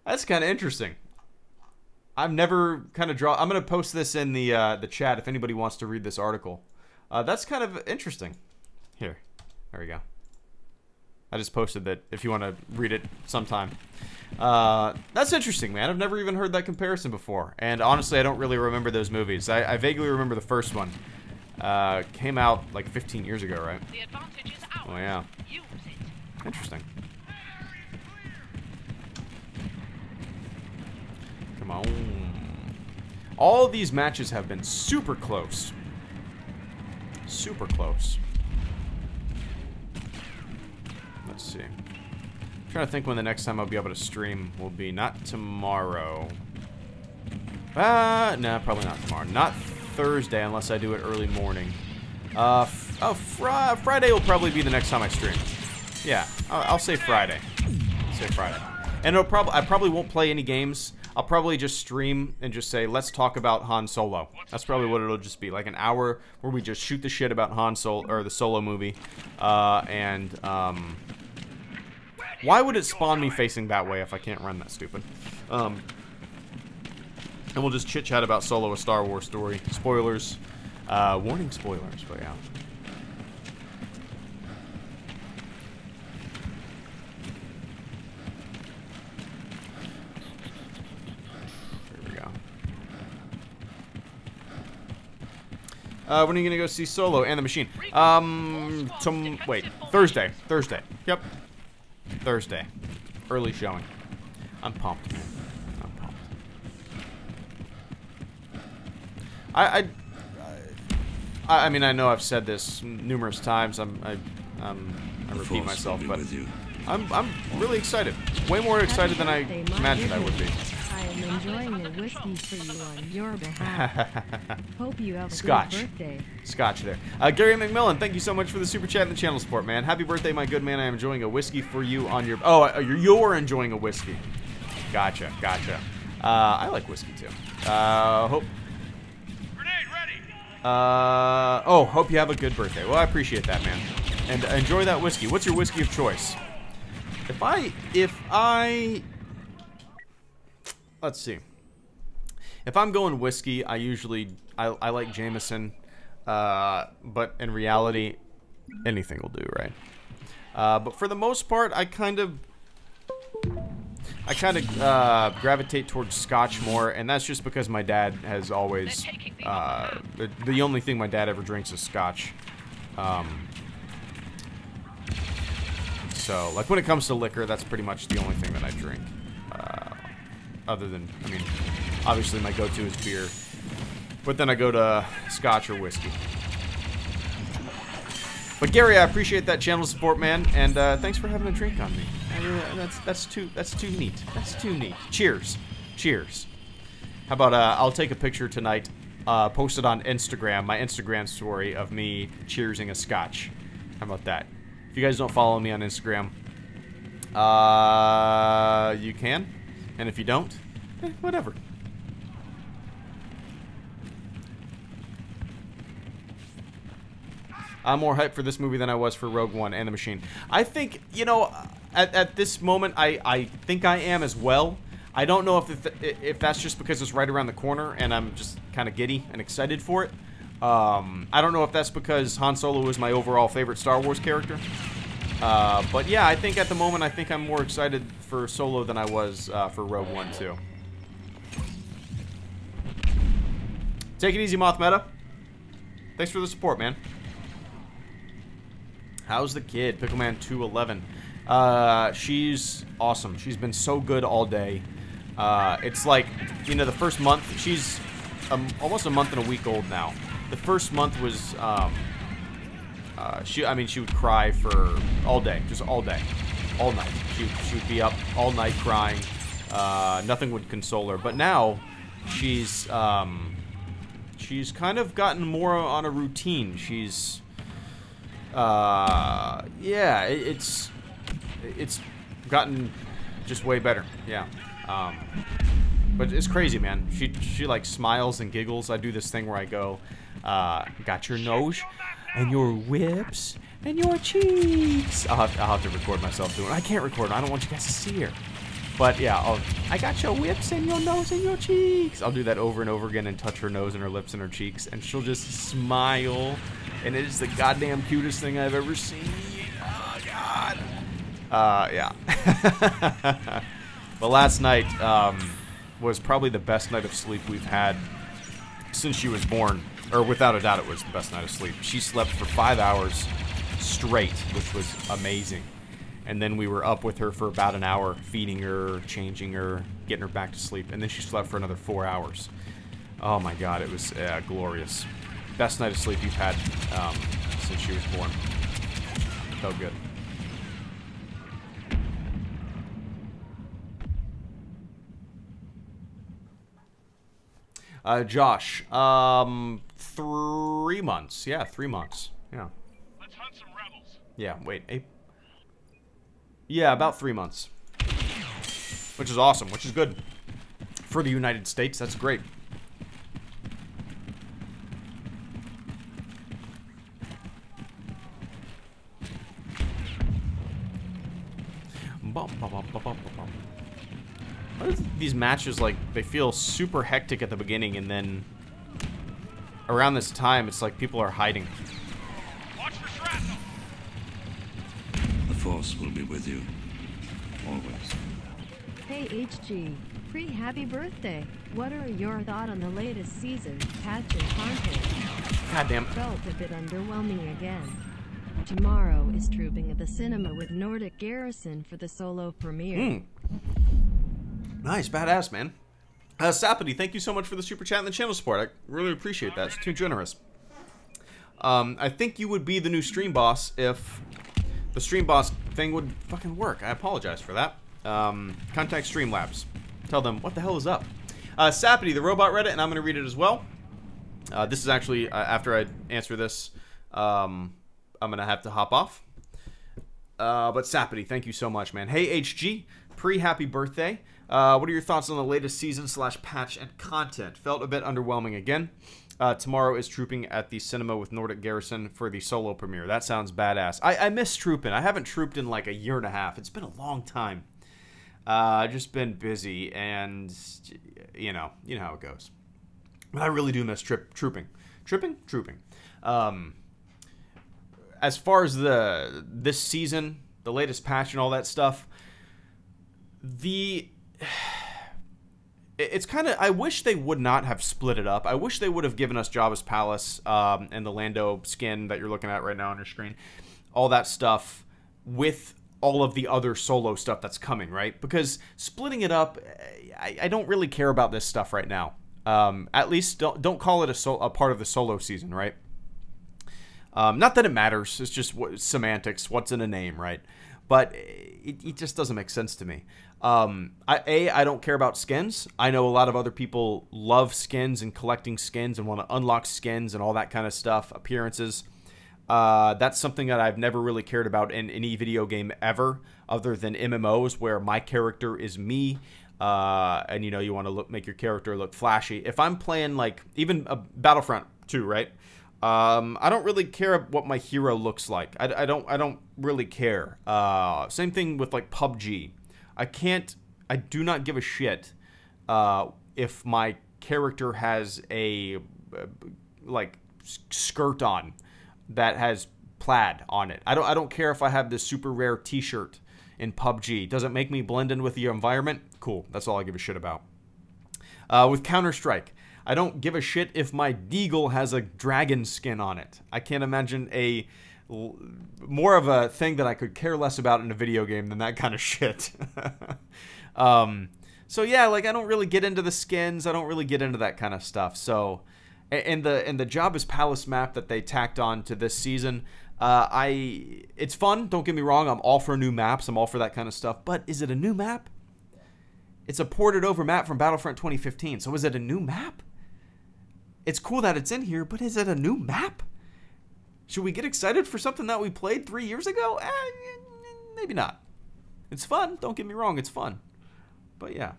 That's kind of interesting. I've never kind of I'm going to post this in the chat if anybody wants to read this article. That's kind of interesting. Here. There we go. I just posted that if you want to read it sometime. That's interesting, man. I've never even heard that comparison before. And honestly, I don't really remember those movies. I vaguely remember the first one. Came out like 15 years ago, right? The advantage is ours. Oh, yeah. Use it. Interesting. Come on. All of these matches have been super close. Super close. Let's see. I'm trying to think when the next time I'll be able to stream will be. Not tomorrow. No, probably not tomorrow. Not Thursday unless I do it early morning. Friday will probably be the next time I stream. Yeah, I'll say Friday. Say Friday. And I probably won't play any games. I'll probably just stream and just say, let's talk about Han Solo. That's probably what it'll just be. Like an hour where we just shoot the shit about Han Solo, or the Solo movie. Why would it spawn me facing that way if I can't run that stupid? And we'll just chit-chat about Solo, a Star Wars story. Spoilers. Warning spoilers, but yeah. There we go. When are you gonna go see Solo and the Machine? Wait, Thursday. Thursday. Yep. Thursday. Early showing. I'm pumped, man. I'm pumped. I mean, I know I've said this numerous times. I repeat myself, but I'm really excited. Way more excited than I imagined I would be. I am enjoying the whiskey for you on your behalf. Hope you have a Scotch. good birthday. Scotch there. Gary McMillan, thank you so much for the super chat and the channel support, man. Happy birthday, my good man. I am enjoying a whiskey for you on your... Oh, you're enjoying a whiskey. Gotcha, gotcha. I like whiskey, too. Hope... hope you have a good birthday. Well, I appreciate that, man. And enjoy that whiskey. What's your whiskey of choice? If I... Let's see. If I'm going whiskey, I like Jameson. But in reality, anything will do, right? But for the most part, I kind of gravitate towards Scotch more, and that's just because my dad has always the only thing my dad ever drinks is Scotch. So like when it comes to liquor, that's pretty much the only thing that I drink. Other than, I mean, obviously my go-to is beer, but then I go to Scotch or whiskey. But Gary, I appreciate that channel support, man, and thanks for having a drink on me. That's too neat. That's too neat. Cheers, cheers. How about I'll take a picture tonight, post it on Instagram, my Instagram story of me cheersing a Scotch. How about that? If you guys don't follow me on Instagram, you can, and if you don't, whatever. I'm more hyped for this movie than I was for Rogue One and the Machine. I think, you know, at this moment, I think I am as well. I don't know if that's just because it's right around the corner and I'm just kind of giddy and excited for it. I don't know if that's because Han Solo is my overall favorite Star Wars character. But yeah, I think at the moment, I think I'm more excited for Solo than I was for Rogue One too. Take it easy, Moth Meta. Thanks for the support, man. How's the kid? Pickleman 211. She's awesome. She's been so good all day. It's like, you know, the first month, she's almost a month and a week old now. The first month was, I mean, she would cry for all day, just all day, all night. She would be up all night crying. Nothing would console her. But now, she's kind of gotten more on a routine. She's, yeah, it's gotten just way better. Yeah. But it's crazy, man. She like smiles and giggles. I do this thing where I go, got your nose and your whips and your cheeks. I'll have to record myself doing it. I can't record it. I don't want you guys to see her. But yeah, I got your whips and your nose and your cheeks. I'll do that over and over again and touch her nose and her lips and her cheeks, and she'll just smile. And it is the goddamn cutest thing I've ever seen. Oh, God. Yeah. But last night was probably the best night of sleep we've had since she was born. Or without a doubt, it was the best night of sleep. She slept for 5 hours straight, which was amazing. And then we were up with her for about an hour, feeding her, changing her, getting her back to sleep. And then she slept for another 4 hours. Oh my God, it was glorious. Best night of sleep you've had since she was born. Felt good. Josh, 3 months. Yeah, 3 months. Yeah. Let's hunt some rebels. Yeah, wait. Yeah, about 3 months. Which is awesome, which is good. For the United States, that's great. These matches, like, they feel super hectic at the beginning, and then around this time, it's like people are hiding. Watch for shrapnel. The Force will be with you. Always. Hey HG, pre-happy birthday. What are your thoughts on the latest season, patch and content? Goddamn. Felt a bit underwhelming again. Tomorrow is trooping at the cinema with Nordic Garrison for the solo premiere. Nice, badass, man. Sapity, thank you so much for the super chat and the channel support. I really appreciate that. It's too generous. I think you would be the new stream boss if the stream boss thing would fucking work. I apologize for that. Contact Streamlabs. Tell them what the hell is up. Sapity, the robot read it, and I'm going to read it as well. This is actually, after I answer this, I'm going to have to hop off. But Sapity, thank you so much, man. Hey, HG, pre-happy birthday. What are your thoughts on the latest season / patch and content? Felt a bit underwhelming again. Tomorrow is trooping at the cinema with Nordic Garrison for the solo premiere. That sounds badass. I miss trooping. I haven't trooped in like a year and a half. It's been a long time. I've just been busy, and you know how it goes. But I really do miss trooping. Trooping. As far as this season, the latest patch and all that stuff, it's kind of, I wish they would not have split it up. I wish they would have given us Jabba's Palace and the Lando skin that you're looking at right now on your screen, all that stuff with all of the other solo stuff that's coming, right? Because splitting it up, I don't really care about this stuff right now. At least don't call it a part of the solo season, right? Not that it matters. It's just semantics. What's in a name, right? But it just doesn't make sense to me. I don't care about skins. I know a lot of other people love skins and collecting skins and want to unlock skins and all that kind of stuff, appearances. That's something that I've never really cared about in any video game ever, other than MMOs, where my character is me. And you want to make your character look flashy. If I'm playing like even a Battlefront 2, right? I don't really care what my hero looks like. I don't really care. Same thing with like PUBG. I do not give a shit if my character has a like skirt on that has plaid on it. I don't care if I have this super rare t-shirt in PUBG. Does it make me blend in with the environment? Cool. That's all I give a shit about. With Counter-Strike, I don't give a shit if my Deagle has a dragon skin on it. I can't imagine more of a thing that I could care less about in a video game than that kind of shit. So yeah, like I don't really get into the skins. I don't really get into that kind of stuff. So, and the Jabba's Palace map that they tacked on to this season, it's fun. Don't get me wrong. I'm all for new maps. I'm all for that kind of stuff. But is it a new map? It's a ported over map from Battlefront 2015. So is it a new map? It's cool that it's in here, but is it a new map? Should we get excited for something that we played 3 years ago? Maybe not. It's fun. Don't get me wrong. It's fun. But yeah.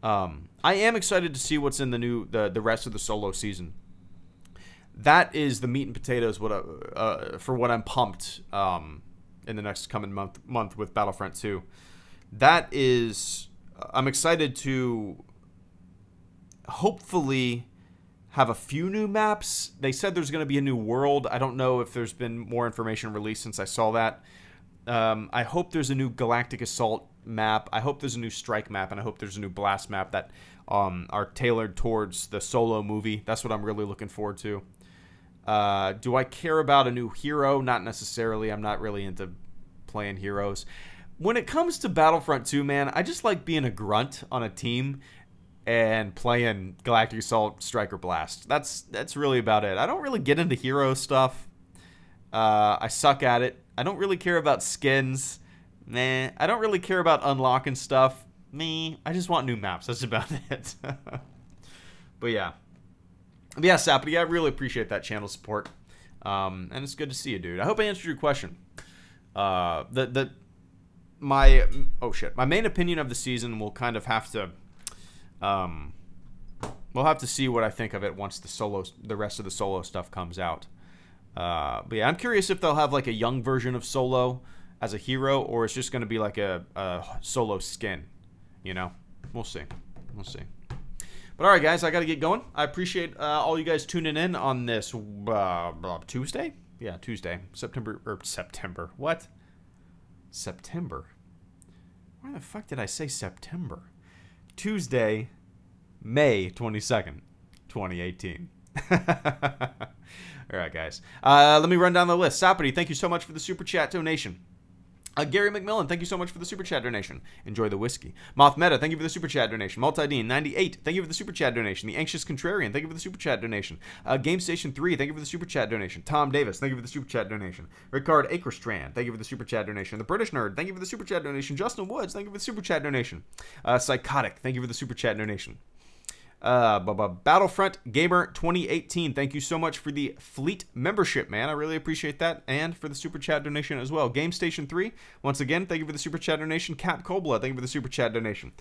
I am excited to see what's in the rest of the solo season. That is the meat and potatoes for what I'm pumped in the next coming month with Battlefront 2. That is... I'm excited to hopefully have a few new maps. They said there's going to be a new world. I don't know if there's been more information released since I saw that. I hope there's a new Galactic Assault map. I hope there's a new Strike map, and I hope there's a new Blast map that are tailored towards the solo movie. That's what I'm really looking forward to. Do I care about a new hero? Not necessarily. I'm not really into playing heroes. When it comes to Battlefront 2, man, I just like being a grunt on a team and playing Galactic Assault, Strike, or Blast. That's really about it. I don't really get into hero stuff. I suck at it. I don't really care about skins. Nah. I don't really care about unlocking stuff. Me. I just want new maps. That's about it. But yeah. But yeah, Sapity, I really appreciate that channel support. And it's good to see you, dude. I hope I answered your question. My main opinion of the season will kind of have to we'll have to see what I think of it once the rest of the solo stuff comes out. But yeah, I'm curious if they'll have like a young version of Solo as a hero, or it's just going to be like a Solo skin, you know? We'll see. But all right, guys, I got to get going. I appreciate all you guys tuning in on this Tuesday. Yeah, Tuesday, September. What? September. Why the fuck did I say September? Tuesday, May 22nd, 2018. All right, guys. Let me run down the list. Sapity, thank you so much for the super chat donation. Gary McMillan, thank you so much for the super chat donation. Enjoy the whiskey. Moth Meta, thank you for the super chat donation. Multidean 98, thank you for the super chat donation. The Anxious Contrarian, thank you for the super chat donation. Game Station 3, thank you for the super chat donation. Tom Davis, thank you for the super chat donation. Ricard Akerstrand, thank you for the super chat donation. The British Nerd, thank you for the super chat donation. Justin Woods, thank you for the super chat donation. Psychotic, thank you for the super chat donation. Battlefront Gamer 2018, thank you so much for the fleet membership, man. I really appreciate that, and for the super chat donation as well. Game Station 3, once again, thank you for the super chat donation. Cap Cobla, thank you for the super chat donation.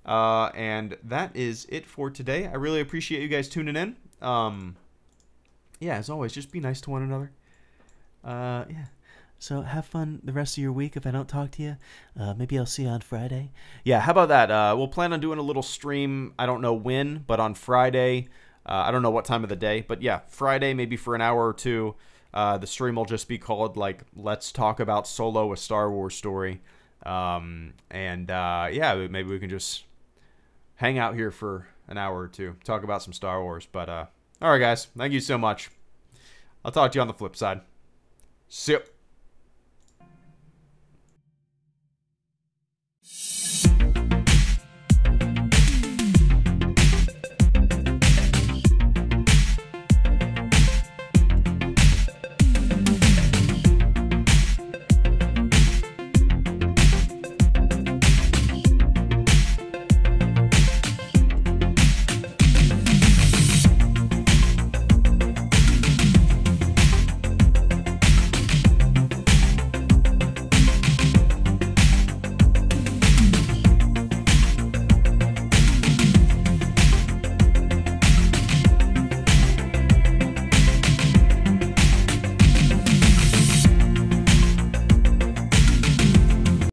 And that is it for today. I really appreciate you guys tuning in. Yeah, as always, just be nice to one another. Yeah. So have fun the rest of your week. If I don't talk to you, maybe I'll see you on Friday. Yeah, how about that? We'll plan on doing a little stream. I don't know when, but on Friday. I don't know what time of the day. But yeah, Friday, maybe for an hour or two. The stream will just be called, like, Let's Talk About Solo, a Star Wars Story. Yeah, maybe we can just hang out here for an hour or two. Talk about some Star Wars. But, all right, guys. Thank you so much. I'll talk to you on the flip side. See ya.